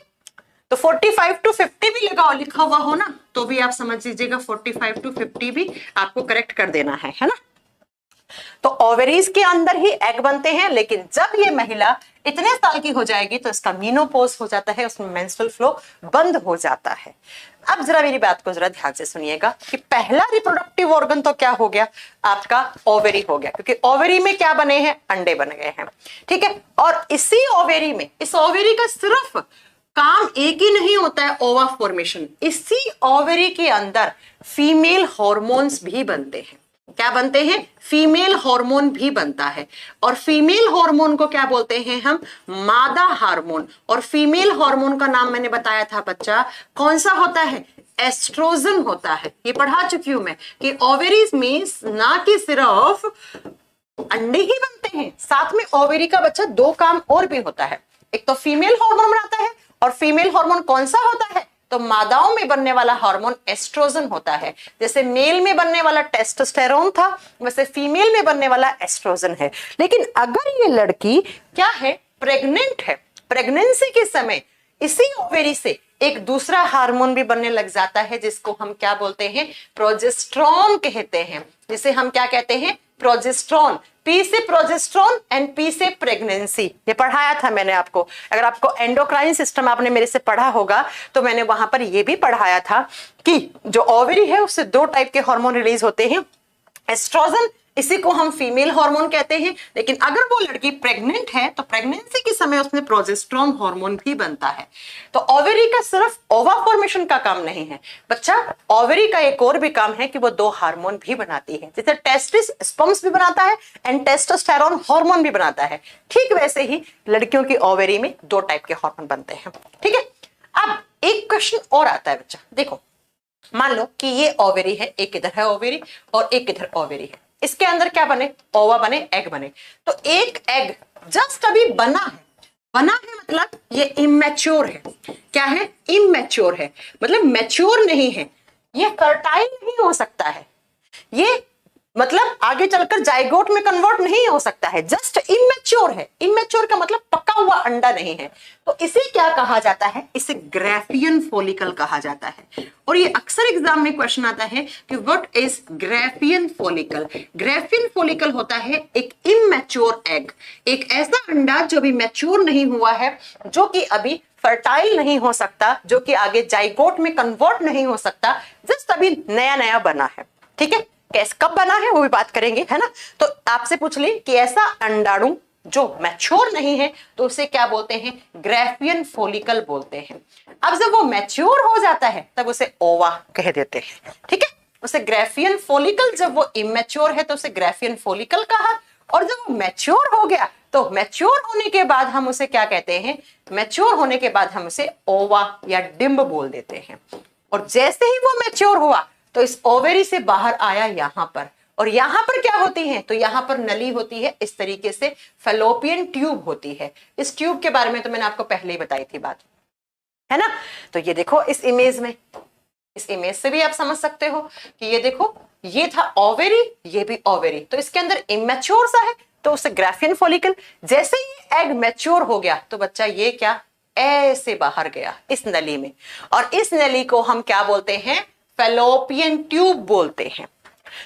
तो 45 to 50 भी लिखा हुआ हो ना, तो भी आप समझ लीजिएगा 45 to 50 भी आपको करेक्ट कर देना है ना। तो ओवरीज के अंदर ही एग बनते हैं, लेकिन जब ये महिला इतने साल की हो जाएगी तो इसका मीनोपोज हो जाता है, उसमें मेंस्ट्रुअल फ्लो बंद हो जाता है। अब जरा मेरी बात को जरा ध्यान से सुनिएगा कि पहला रिप्रोडक्टिव ऑर्गन तो क्या हो गया? आपका ओवरी हो गया, क्योंकि ओवरी में क्या बने हैं? अंडे बन गए हैं। ठीक है, और इसी ओवरी में, इस ओवरी का सिर्फ काम एक ही नहीं होता है, ओवा फॉर्मेशन। इसी ओवरी के अंदर फीमेल हॉर्मोन्स भी बनते हैं। क्या बनते हैं? फीमेल हार्मोन भी बनता है। और फीमेल हार्मोन को क्या बोलते हैं हम? मादा हार्मोन। और फीमेल हार्मोन का नाम मैंने बताया था बच्चा, कौन सा होता है? एस्ट्रोजन होता है। ये पढ़ा चुकी हूं मैं कि ओवेरीज में ना कि सिर्फ अंडे ही बनते हैं, साथ में ओवेरी का बच्चा दो काम और भी होता है। एक तो फीमेल हार्मोन बनाता है, और फीमेल हार्मोन कौन सा होता है? तो मादाओं में बनने वाला हार्मोन एस्ट्रोजन होता है। जैसे मेल में बनने वाला टेस्टोस्टेरोन था, वैसे फीमेल में बनने वाला एस्ट्रोजन है। लेकिन अगर ये लड़की क्या है? प्रेग्नेंट है, प्रेगनेंसी के समय इसी ओवेरी से एक दूसरा हार्मोन भी बनने लग जाता है, जिसको हम क्या बोलते हैं? प्रोजेस्टेरोन कहते हैं। जिसे हम क्या कहते हैं? प्रोजेस्टेरोन। पी से प्रोजेस्टेरोन एंड पी से प्रेगनेंसी। ये पढ़ाया था मैंने आपको। अगर आपको एंडोक्राइन सिस्टम आपने मेरे से पढ़ा होगा तो मैंने वहां पर ये भी पढ़ाया था कि जो ओवरी है उससे दो टाइप के हार्मोन रिलीज होते हैं। एस्ट्रोजन, इसी को हम फीमेल हार्मोन कहते हैं। लेकिन अगर वो लड़की प्रेग्नेंट है तो प्रेगनेंसी के समय उसमें प्रोजेस्टेरोन हार्मोन भी बनता है। तो ओवरी का सिर्फ ओवा फॉर्मेशन का काम नहीं है बच्चा, ओवरी का एक और भी काम है कि वो दो हार्मोन भी बनाती है। जैसे टेस्टिस स्पर्म्स भी बनाता है एंड टेस्टोस्टेरोन हार्मोन भी बनाता है, ठीक वैसे ही लड़कियों की ओवरी में दो टाइप के हार्मोन बनते हैं। ठीक है, अब एक क्वेश्चन और आता है बच्चा, देखो मान लो कि ये ओवरी है, एक इधर है ओवरी और एक इधर ओवरी है। इसके अंदर क्या बने? ओवा बने, एग बने। तो एक एग जस्ट अभी बना है मतलब ये इमेच्योर है। क्या है? इमेच्योर है, मतलब मैच्योर नहीं है, ये फर्टाइल नहीं हो सकता है, ये मतलब आगे चलकर जाइगोट में कन्वर्ट नहीं हो सकता है, जस्ट इमेच्योर है। इमेच्योर का मतलब पका हुआ अंडा नहीं है। तो इसे क्या कहा जाता है? इसे ग्राफियन फॉलिकल कहा जाता है। और ये अक्सर एग्जाम में क्वेश्चन आता है कि what is Graafian follicle. Graafian follicle होता है एक इमेच्योर एग, एक ऐसा अंडा जो भी मैच्योर नहीं हुआ है, जो कि अभी फर्टाइल नहीं हो सकता, जो कि आगे जाइगोट में कन्वर्ट नहीं हो सकता, जस्ट अभी नया नया बना है। ठीक है, कैसे कब बना है वो भी बात करेंगे, है ना। तो आपसे पूछ ली कि ऐसा अंडाणु जो मैच्योर नहीं है तो उसे क्या बोलते हैं? ग्राफियन फॉलिकल बोलते हैं। अब जब वो मैच्योर हो जाता है तब उसे ओवा कह देते हैं। ठीक है, उसे ग्राफियन फॉलिकल, जब वो इमेच्योर है तो उसे ग्राफियन फॉलिकल कहा, और जब वो मैच्योर हो गया तो मैच्योर होने के बाद हम उसे क्या कहते हैं? मैच्योर होने के बाद हम उसे ओवा या डिंब बोल देते हैं। और जैसे ही वो मैच्योर हुआ तो इस ओवेरी से बाहर आया यहां पर, और यहां पर क्या होती है? तो यहां पर नली होती है, इस तरीके से फैलोपियन ट्यूब होती है। इस ट्यूब के बारे में तो मैंने आपको पहले ही बताई थी बात, है ना। तो ये देखो इस इमेज में, इस इमेज से भी आप समझ सकते हो कि ये देखो, ये था ओवेरी, ये भी ओवेरी, तो इसके अंदर इमेच्योर सा है तो उसे ग्राफियन फॉलिकल। जैसे ही एग मैच्योर हो गया तो बच्चा ये क्या? ऐसे बाहर गया इस नली में, और इस नली को हम क्या बोलते हैं? फैलोपियन ट्यूब बोलते हैं।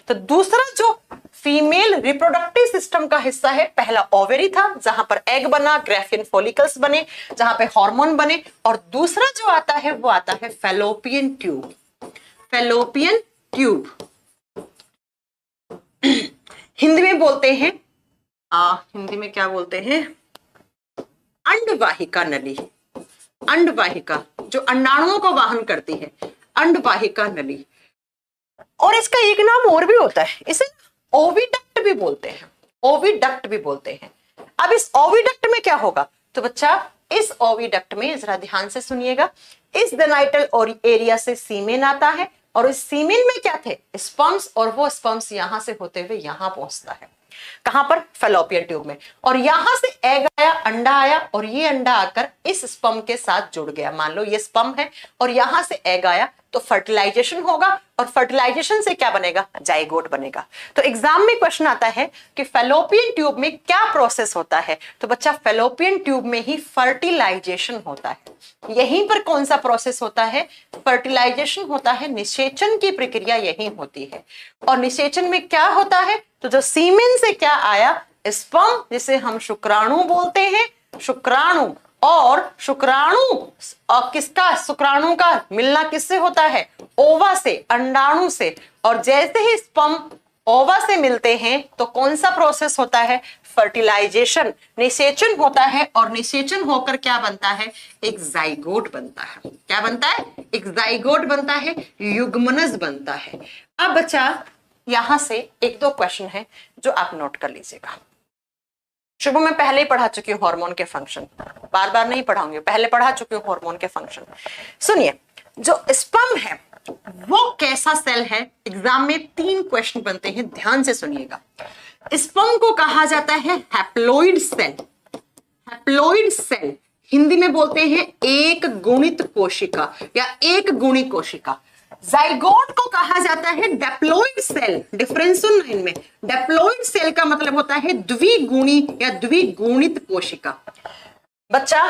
तो दूसरा जो फीमेल रिप्रोडक्टिव सिस्टम का हिस्सा है, पहला ओवेरी था जहां पर एग बना, ग्राफियन फॉलिकल्स बने, जहां पे हार्मोन बने, और दूसरा जो आता है वो आता है fallopian tube. Fallopian tube Hindi में बोलते हैं हिंदी में क्या बोलते हैं, अंडवाहिका नली। अंडवाहिका जो अंडाणुओं को वाहन करती है, अंडवाहिका नली। और इसका एक नाम और भी होता है, इसे ओविडक्ट भी बोलते हैं, ओविडक्ट भी बोलते हैं। अब इस ओविडक्ट में क्या होगा, तो बच्चा इस ओविडक्ट में जरा ध्यान से सुनिएगा, इस डेनाइटल और एरिया से सीमेन आता है और इस सीमेन में क्या थे, स्पर्म्स, और वो स्पर्म्स यहां से होते हुए यहां पहुंचता है, कहां पर, फैलोपियन ट्यूब में। और यहां से एग आया, अंडा आया, और ये अंडा आकर इस स्पर्म के साथ जुड़ गया। मान लो ये स्पर्म है और यहां से एग आया, तो फर्टिलाइजेशन होगा और फर्टिलाइजेशन से क्या बनेगा, जाइगोट बनेगा। तो एग्जाम में क्वेश्चन आता है कि फैलोपियन ट्यूब में क्या प्रोसेस होता है, तो बच्चा फैलोपियन ट्यूब में ही फर्टिलाइजेशन होता है। यहीं पर कौन सा प्रोसेस होता है, फर्टिलाइजेशन होता है, निषेचन की प्रक्रिया यहीं होती है। और निषेचन में क्या होता है, तो जो सीमेन से क्या आया, स्पर्म, जिसे हम शुक्राणु बोलते हैं, शुक्राणु, और शुक्राणु और किसका, शुक्राणु का मिलना किससे होता है, ओवा से, अंडाणु से। और जैसे ही स्पर्म ओवा से मिलते हैं तो कौन सा प्रोसेस होता है, फर्टिलाइजेशन, निषेचन होता है। और निषेचन होकर क्या बनता है, एक जाइगोट बनता है। क्या बनता है, एक जाइगोट बनता है, युग्मनज बनता है। अब बच्चा यहां से एक दो क्वेश्चन है जो आप नोट कर लीजिएगा। शुरू में पहले ही पढ़ा चुकी हूँ हार्मोन के फंक्शन, बार बार नहीं पढ़ाऊंगी, पहले पढ़ा चुकी हूँ हार्मोन के फंक्शन। सुनिए, जो स्पर्म है वो कैसा सेल है, एग्जाम में 3 क्वेश्चन बनते हैं, ध्यान से सुनिएगा। स्पर्म को कहा जाता है haploid cell. Haploid cell Hindi में बोलते हैं एक गुणित कोशिका या एक गुणी कोशिका। जाइगोट को कहा जाता है डिप्लॉइड सेल। डिफरेंस सुन लो इनमें, डिप्लॉइड सेल का मतलब होता है द्विगुणी या द्विगुणित कोशिका। बच्चा,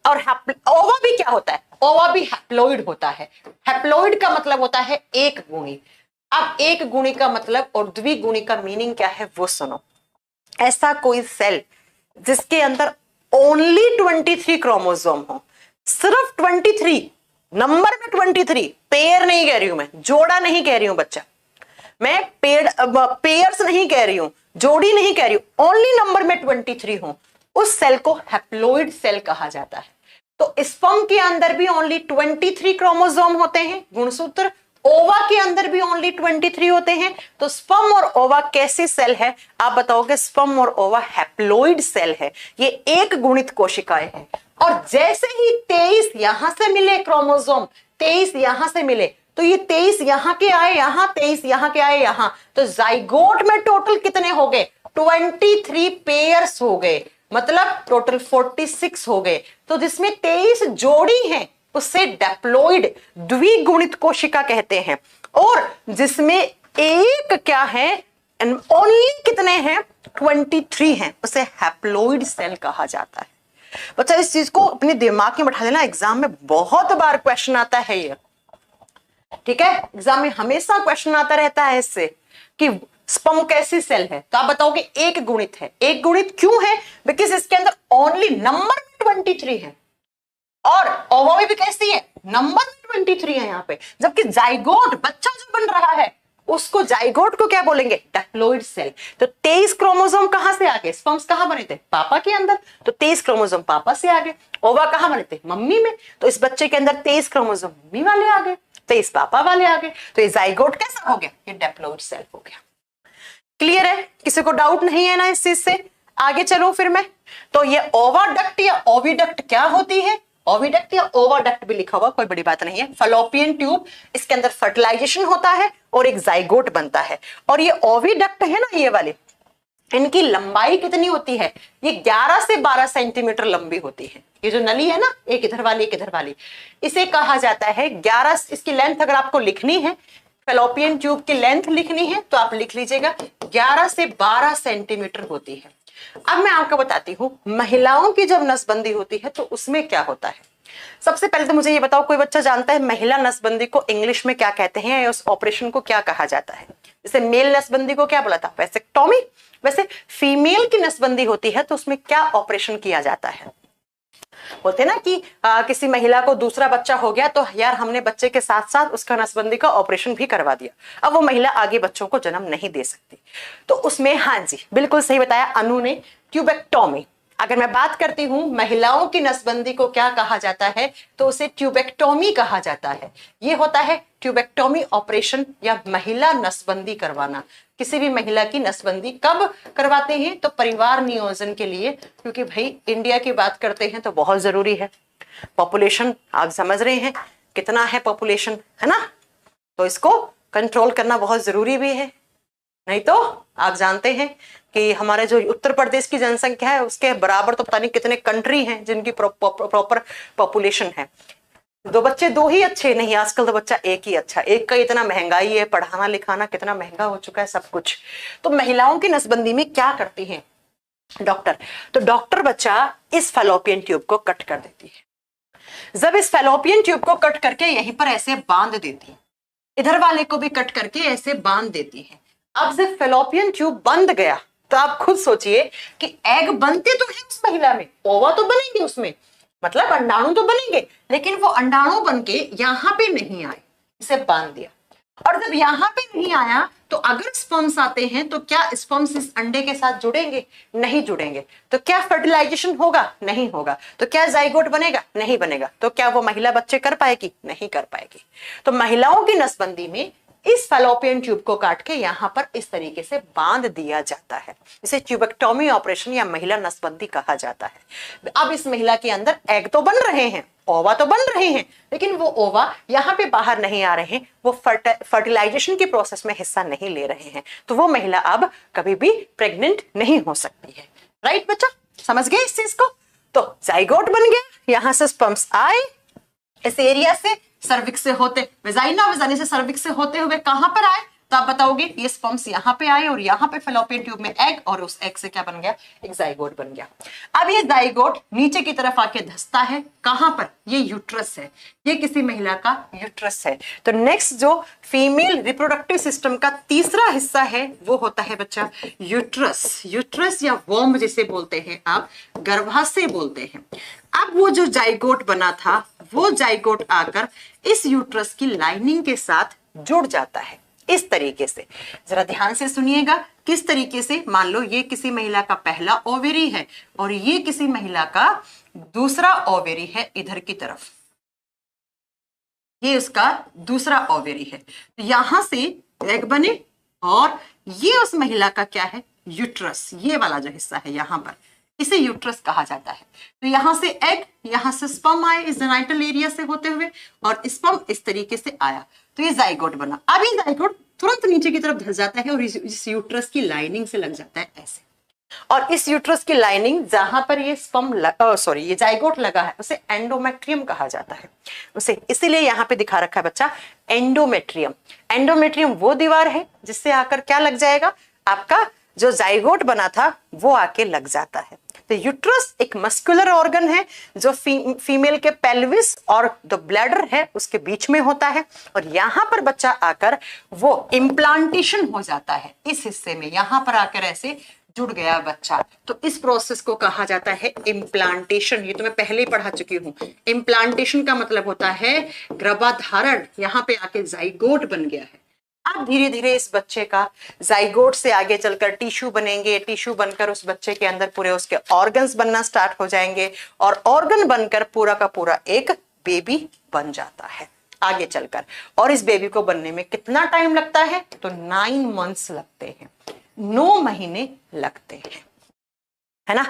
और ओवा भी क्या होता है, ओवा भी हैप्लॉइड होता है। हैप्लॉइड का मतलब होता है एक गुणी। अब एक गुणी का मतलब और द्विगुणी का मीनिंग क्या है वो सुनो। ऐसा कोई सेल जिसके अंदर ओनली 23 क्रोमोसोम हो, सिर्फ 23, नंबर में 23, पेयर नहीं कह रही हूं मैं, जोड़ा नहीं कह रही हूं बच्चा, मैं पेयर्स नहीं कह रही हूं, जोड़ी नहीं कह रही हूं, ओनली नंबर में 23 हो, उस सेल को हैप्लॉइड सेल कहा जाता है। तो स्पर्म के अंदर भी ओनली 23 क्रोमोसोम होते हैं, गुणसूत्र, ओवा के अंदर भी ओनली 23 होते हैं। तो स्पर्म और ओवा कैसी सेल है, आप बताओगे, स्पर्म और ओवा हैप्लॉइड सेल है, ये एक गुणित कोशिकाएं हैं। और जैसे ही 23 यहां से मिले क्रोमोसोम, 23 यहां से मिले, तो ये 23 यहां के आए यहां, 23 यहां के आए यहां, तो जाइगोट में टोटल कितने हो गए, 23 पेयर्स हो गए, मतलब टोटल 46 हो गए। तो जिसमें 23 जोड़ी हैं उससे डिप्लॉइड द्विगुणित कोशिका कहते हैं। और जिसमें एक क्या है, ओनली कितने हैं, 23 हैं, उसे हैप्लॉइड सेल कहा जाता है। बच्चा इस चीज को अपने दिमाग में बैठा लेना, एग्जाम में बहुत बार क्वेश्चन आता है ये, ठीक है, एग्जाम में हमेशा क्वेश्चन आता रहता है इससे कि स्पर्म कैसी सेल है। तो आप बताओगे एक गुणित है। एक गुणित क्यों है, बिकॉज इसके अंदर ओनली नंबर में 23 है, और ओवा भी कैसी है, नंबर में 23 है यहाँ पे। जबकि जाइगोट, बच्चा जो बन रहा है, उसको जाइगोट को क्या बोलेंगे, डिप्लॉइड सेल। तो 23 क्रोमोसोम कहां से आ गए, स्पर्म्स कहां बने थे, पापा के अंदर, तो 23 क्रोमोसोम पापा से आ गए। ओवा कहां बने थे, मम्मी में, तो इस बच्चे के अंदर 23 क्रोमोसोम मम्मी वाले आ गए, 23 पापा वाले आ गए। तो ये जाइगोट कैसा हो गया, ये डिप्लॉइड सेल हो गया। क्लियर है, किसी को डाउट नहीं है ना इस चीज से। आगे चलो फिर मैं, तो ये ओवाडक्ट या ओविडक्ट क्या होती है, ओविडक्ट या ओवाडक्ट भी लिखा हुआ, कोई बड़ी बात नहीं है। फैलोपियन ट्यूब, इसके अंदर फर्टिलाइजेशन होता है और एक जाइगोट बनता है। और ये ओविडक्ट है ना, ये वाली, इनकी लंबाई कितनी होती है, ये 11 से 12 सेंटीमीटर लंबी होती है। ये जो नली है ना, एक इधर वाली एक इधर वाली, इसे कहा जाता है 11। इसकी लेंथ अगर आपको लिखनी है, फैलोपियन ट्यूब की लेंथ लिखनी है, तो आप लिख लीजिएगा 11 से 12 सेंटीमीटर होती है। अब मैं आपको बताती हूं, महिलाओं की जब नसबंदी होती है तो उसमें क्या होता है। सबसे पहले तो मुझे ये बताओ, कोई बच्चा जानता है महिला नसबंदी को इंग्लिश में क्या कहते हैं, या उस ऑपरेशन को क्या कहा जाता है। जैसे मेल नसबंदी को क्या बोला था, वैसेक्टोमी। वैसे फीमेल की नसबंदी होती है तो उसमें क्या ऑपरेशन किया जाता है। बोलते ना कि किसी महिला को दूसरा बच्चा हो गया तो यार हमने बच्चे के साथ साथ उसका नसबंदी का ऑपरेशन भी करवा दिया, अब वो महिला आगे बच्चों को जन्म नहीं दे सकती। तो उसमें हाँ जी बिल्कुल सही बताया अनु ने, ट्यूबेक्टोमी। अगर मैं बात करती हूं महिलाओं की नसबंदी को क्या कहा जाता है, तो उसे ट्यूबेक्टोमी कहा जाता है। ये होता है ट्यूबेक्टोमी ऑपरेशन या महिला नसबंदी करवाना। किसी भी महिला की नसबंदी कब करवाते हैं, तो परिवार नियोजन के लिए, क्योंकि भाई इंडिया की बात करते हैं तो बहुत जरूरी है। पॉपुलेशन आप समझ रहे हैं कितना है पॉपुलेशन, है ना, तो इसको कंट्रोल करना बहुत जरूरी भी है। नहीं तो आप जानते हैं कि हमारे जो उत्तर प्रदेश की जनसंख्या है उसके बराबर तो पता नहीं कितने कंट्री हैं जिनकी प्रॉपर पॉपुलेशन है। दो बच्चे दो ही अच्छे नहीं, आजकल तो बच्चा एक ही अच्छा। एक का इतना महंगाई है, पढ़ाना लिखाना कितना महंगा हो चुका है सब कुछ। तो महिलाओं की नसबंदी में क्या करती हैं डॉक्टर, तो डॉक्टर बच्चा इस फैलोपियन ट्यूब को कट कर देती है। जब इस फैलोपियन ट्यूब को कट करके यहीं पर ऐसे बांध देती है, इधर वाले को भी कट करके ऐसे बांध देती है। अब जब फैलोपियन ट्यूब बंद गया तो आप खुद सोचिए कि एग बनते तो है उस महिला में, ओवा तो बनेंगे उसमें, मतलब अंडाणु तो बनेंगे, लेकिन वो अंडाणु बन के यहां पे नहीं आए, इसे बांध दिया। और जब यहां पे नहीं आया तो अगर स्पर्म्स आते हैं तो क्या स्पर्म्स इस अंडे के साथ जुड़ेंगे? नहीं जुड़ेंगे। तो क्या फर्टिलाइजेशन होगा? नहीं होगा। तो क्या जाइगोट बनेगा? नहीं बनेगा। तो क्या वो महिला बच्चे कर पाएगी? नहीं कर पाएगी। तो महिलाओं की नसबंदी में इस फैलोपियन ट्यूब को काट के यहां पर इस तरीके से बांध दिया जाता है। इसे ट्यूबेक्टोमी ऑपरेशन या महिला नसबंदी कहा जाता है। अब इस महिला के अंदर एग तो बन रहे हैं, ओवा तो बन रहे हैं, लेकिन वो ओवा यहां पे बाहर नहीं आ रहे हैं, वो फर्टिलाइजेशन की प्रोसेस में हिस्सा नहीं ले रहे हैं। तो वो महिला अब कभी भी प्रेग्नेंट नहीं हो सकती है। राइट बच्चा, समझ गए इस चीज को? तो जाइगोट बन गया, यहां से स्पर्म्स आए, इस एरिया से सर्विक्स से होते वेजाइना से सर्विक्स से होते हुए कहां पर आए, तो आप बताओगे ये स्पर्म्स यहां पे आए और यहां पे फैलोपियन ट्यूब में एग, और उस एग से क्या बन गया? एक जाइगोट बन गया। अब ये जाइगोट नीचे की तरफ आके धंसता है, कहां पर? ये यूट्रस है, ये किसी महिला का यूट्रस है। तो नेक्स्ट जो फीमेल रिप्रोडक्टिव सिस्टम का तीसरा हिस्सा है वो होता है बच्चा यूट्रस। यूट्रस या वोम्ब जिसे बोलते हैं आप, गर्भाशय बोलते हैं। अब वो जो जाइगोट बना था वो जाइगोट आकर इस यूट्रस की लाइनिंग के साथ जुड़ जाता है इस तरीके से। जरा ध्यान से सुनिएगा किस तरीके से। मान लो ये किसी महिला का पहला ओवेरी है और ये किसी महिला का दूसरा ओवेरी है, इधर की तरफ ये उसका दूसरा ओवेरी है। तो यहां से एग बने और ये उस महिला का क्या है? यूट्रस। ये वाला जो हिस्सा है यहां पर, इसे यूट्रस कहा जाता है। तो यहां से एग, यहां से स्पर्म आए इस जेनाइटल एरिया से होते हुए, और स्पर्म इस तरीके से आया, तो ये जाइगोट बना। अब ये जाइगोट तुरंत नीचे की तरफ धस जाता है और इस यूट्रस की लाइनिंग से लग जाता है ऐसे। और इस यूट्रस की लाइनिंग जहां पर ये ये जाइगोट लगा है उसे एंडोमेट्रियम कहा जाता है। उसे इसीलिए यहां पे दिखा रखा है बच्चा एंडोमेट्रियम। एंडोमेट्रियम वो दीवार है जिससे आकर क्या लग जाएगा? आपका जो जाइगोट बना था वो आके लग जाता है। तो यूट्रस एक मस्कुलर ऑर्गन है जो फीमेल के पेल्विस और जो ब्लैडर है उसके बीच में होता है, और यहां पर बच्चा आकर वो इम्प्लांटेशन हो जाता है इस हिस्से में, यहां पर आकर ऐसे जुड़ गया बच्चा। तो इस प्रोसेस को कहा जाता है इम्प्लांटेशन। ये तो मैं पहले ही पढ़ा चुकी हूँ। इम्प्लांटेशन का मतलब होता है गर्भाधारण, यहाँ पे आके जाइगोट बन गया है। अब धीरे धीरे इस बच्चे का जाइगोट से आगे चलकर टिश्यू बनेंगे, टिश्यू बनकर उस बच्चे के अंदर पूरे उसके ऑर्गन्स बनना स्टार्ट हो जाएंगे, और ऑर्गन बनकर पूरा का पूरा एक बेबी बन जाता है आगे चलकर। और इस बेबी को बनने में कितना टाइम लगता है? तो 9 मंथ्स लगते हैं, 9 महीने लगते हैं, है ना?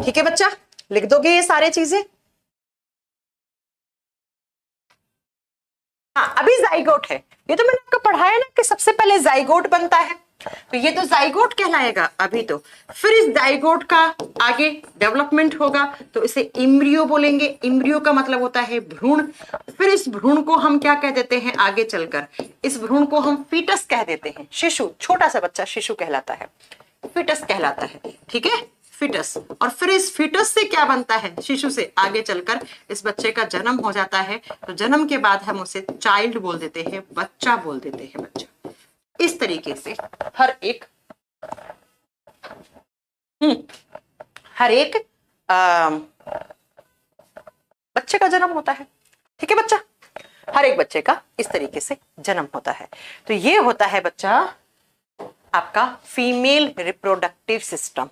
ठीक है बच्चा, लिख दोगे ये सारे चीजें? हाँ, अभी जाइगोट है, ये तो मैंने आपको पढ़ाया ना कि सबसे पहले जाइगोट बनता है, तो ये तो जाइगोट कहलाएगा अभी। तो फिर इस जाइगोट का आगे डेवलपमेंट होगा तो इसे इम्ब्रियो बोलेंगे। इम्ब्रियो का मतलब होता है भ्रूण। फिर इस भ्रूण को हम क्या कह देते हैं आगे चलकर? इस भ्रूण को हम फीटस कह देते हैं। शिशु, छोटा सा बच्चा शिशु कहलाता है, फीटस कहलाता है। ठीक है, फीटस। और फिर इस फीटस से क्या बनता है? शिशु से आगे चलकर इस बच्चे का जन्म हो जाता है। तो जन्म के बाद हम उसे चाइल्ड बोल देते हैं, बच्चा बोल देते हैं, बच्चा। इस तरीके से हर एक बच्चे का जन्म होता है। ठीक है बच्चा, हर एक बच्चे का इस तरीके से जन्म होता है। तो ये होता है बच्चा आपका फीमेल रिप्रोडक्टिव सिस्टम।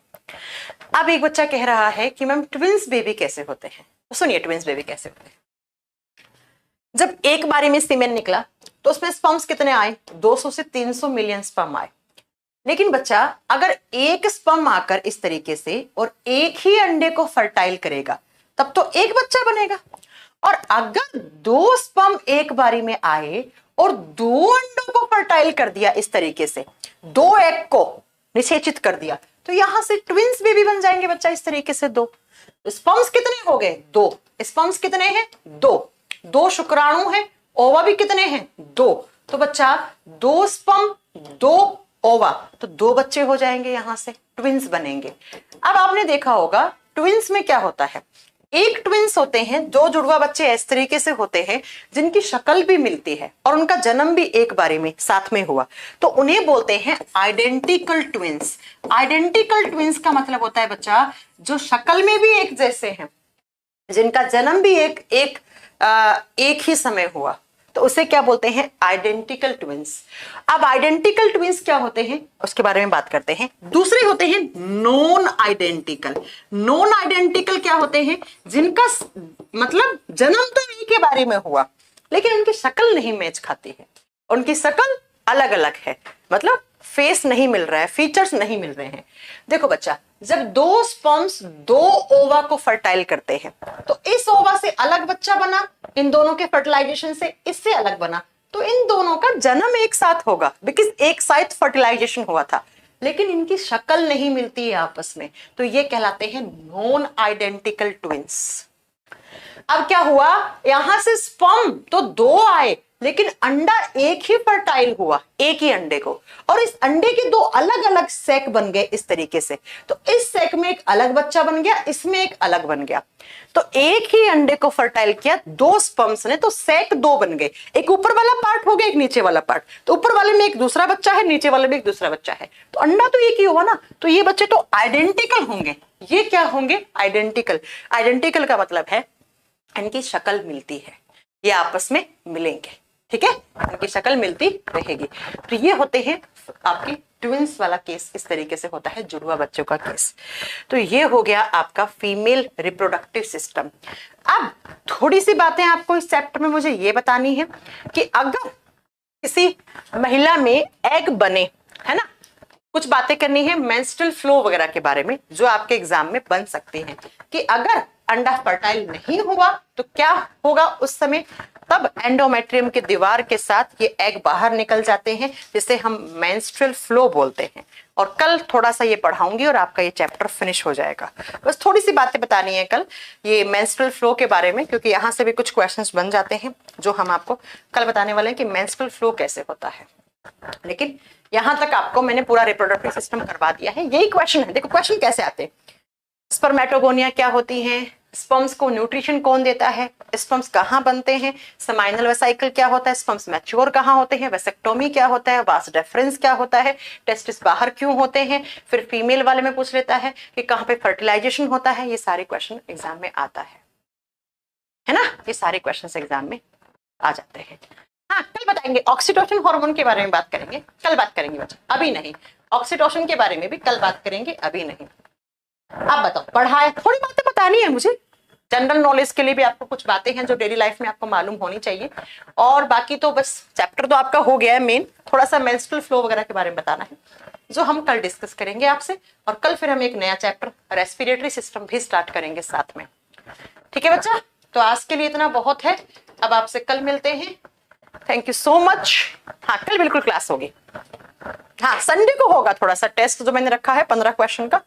अब एक बच्चा कह रहा है कि मैम ट्विंस बेबी कैसे होते हैं। तो सुनिए ट्विंस बेबी कैसे होते हैं। जब एक बारी में सीमेन निकला तो उसमें स्पर्म्स कितने आए, 200 से 300 मिलियन स्पर्म आए। लेकिन बच्चा अगर एक स्पर्म आकर इस तरीके से और एक ही अंडे को फर्टाइल करेगा तब तो एक बच्चा बनेगा। और अगर 2 स्पर्म एक बारी में आए और 2 अंडों को फर्टाइल कर दिया इस तरीके से, 2 एग को निषेचित कर दिया, तो यहां से ट्विंस बेबी बन जाएंगे बच्चा इस तरीके से। 2 स्पर्म्स कितने हो गए, 2 स्पर्म्स कितने हैं, 2 शुक्राणु हैं, ओवा भी कितने हैं, 2। तो बच्चा 2 स्पर्म 2 ओवा, तो 2 बच्चे हो जाएंगे, यहां से ट्विंस बनेंगे। अब आपने देखा होगा ट्विंस में क्या होता है, एक ट्विंस होते हैं, 2 जुड़वा बच्चे इस तरीके से होते हैं जिनकी शक्ल भी मिलती है और उनका जन्म भी एक बारी में साथ में हुआ, तो उन्हें बोलते हैं आइडेंटिकल ट्विंस। आइडेंटिकल ट्विंस का मतलब होता है बच्चा जो शक्ल में भी एक जैसे हैं, जिनका जन्म भी एक ही समय हुआ, तो उसे क्या बोलते हैं, आइडेंटिकल ट्विंस। अब आइडेंटिकल ट्विंस क्या होते हैं उसके बारे में बात करते हैं। दूसरे होते हैं नॉन आइडेंटिकल। नॉन आइडेंटिकल क्या होते हैं, जिनका मतलब जन्म तो एक ही बारे में हुआ लेकिन उनकी शक्ल नहीं मैच खाती है, उनकी शक्ल अलग अलग है, मतलब फेस नहीं मिल रहा है, फीचर्स नहीं मिल रहे हैं। देखो बच्चा, जब 2 स्पर्म्स 2 ओवा को फर्टाइल करते हैं तो इस ओवा से अलग बच्चा बना, इन दोनों के फर्टिलाइजेशन से इससे अलग बना, तो इन दोनों का जन्म एक साथ होगा बिकॉज एक साथ फर्टिलाइजेशन हुआ था, लेकिन इनकी शक्ल नहीं मिलती है आपस में, तो ये कहलाते हैं नॉन आइडेंटिकल ट्विंस। अब क्या हुआ, यहां से स्पर्म तो 2 आए लेकिन अंडा एक ही फर्टाइल हुआ, एक ही अंडे को, और इस अंडे के 2 अलग अलग सैक बन गए इस तरीके से, तो इस सैक में एक अलग बच्चा बन गया, इसमें एक अलग बन गया। तो एक ही अंडे को फर्टाइल किया 2 स्पर्म्स ने, तो सैक 2 बन गए, एक ऊपर वाला पार्ट हो गया, एक नीचे वाला पार्ट, तो ऊपर वाले में एक दूसरा बच्चा है, नीचे वाले में एक दूसरा बच्चा है, तो अंडा तो एक ही हुआ ना, तो ये बच्चे तो आइडेंटिकल होंगे। ये क्या होंगे, आइडेंटिकल। आइडेंटिकल का मतलब है इनकी शक्ल मिलती है, ये आपस में मिलेंगे, ठीक है, इनकी शक्ल मिलती रहेगी। तो ये होते हैं आपकी ट्विंस वाला केस, इस तरीके से होता है जुड़वा बच्चों का केस। तो ये हो गया आपका फीमेल रिप्रोडक्टिव सिस्टम। अब थोड़ी सी बातें आपको इस चैप्टर में मुझे ये बतानी है कि अगर किसी महिला में एग बने, है ना, कुछ बातें करनी है मेंस्ट्रुअल फ्लो वगैरह के बारे में जो आपके एग्जाम में बन सकती हैं, कि अगर अंडा फर्टाइल नहीं हुआ तो क्या होगा उस समय, तब एंडोमेट्रियम की दीवार के साथ ये एग बाहर निकल जाते हैं, जिसे हम मेंस्ट्रुअल फ्लो बोलते हैं। और कल थोड़ा सा ये पढ़ाऊंगी और आपका ये चैप्टर फिनिश हो जाएगा। बस थोड़ी सी बातें बतानी है कल ये मेंस्ट्रुअल फ्लो के बारे में, क्योंकि यहाँ से भी कुछ क्वेश्चंस बन जाते हैं जो हम आपको कल बताने वाले हैं कि मेंस्ट्रुअल फ्लो कैसे होता है। लेकिन यहां तक आपको मैंने पूरा रिप्रोडक्टिव सिस्टम करवा दिया है। यही क्वेश्चन है, देखो क्वेश्चन कैसे आते हैं, स्पर्मेटोगोनिया क्या होती है, स्पर्म्स को न्यूट्रिशन कौन देता है, स्पर्म्स कहाँ बनते हैं, समाइनल वेसाइकल क्या होता है, स्पर्म्स मैच्योर कहाँ होते हैं, वेसेक्टोमी क्या होता है, वास डेफरेंस क्या होता है, टेस्टिस बाहर क्यों होते हैं, फिर फीमेल वाले में पूछ लेता है कि कहाँ पे फर्टिलाइजेशन होता है। ये सारे क्वेश्चन एग्जाम में आता है ना, ये सारे क्वेश्चन एग्जाम में आ जाते हैं। हाँ, कल बताएंगे ऑक्सीटोसिन हार्मोन के बारे में बात करेंगे, कल बात करेंगे बच्चा, अभी नहीं। ऑक्सीटोसिन के बारे में भी कल बात करेंगे, अभी नहीं। आप बताओ, पढ़ाए थोड़ी बातें बतानी है मुझे, जनरल नॉलेज के लिए भी आपको कुछ बातें हैं जो डेली लाइफ में आपको मालूम होनी चाहिए, और बाकी तो बस चैप्टर तो आपका हो गया है मेन, थोड़ा सा मेंस्ट्रुअल फ्लो वगैरह के बारे में बताना है जो हम कल डिस्कस करेंगे आपसे, और कल फिर हम एक नया चैप्टर रेस्पिरेटरी सिस्टम भी स्टार्ट करेंगे साथ में। ठीक है बच्चा, तो आज के लिए इतना बहुत है, अब आपसे कल मिलते हैं। Thank you so much. हाँ, कल बिल्कुल क्लास होगी। हाँ, संडे को होगा थोड़ा सा टेस्ट जो मैंने रखा है 15 क्वेश्चन का,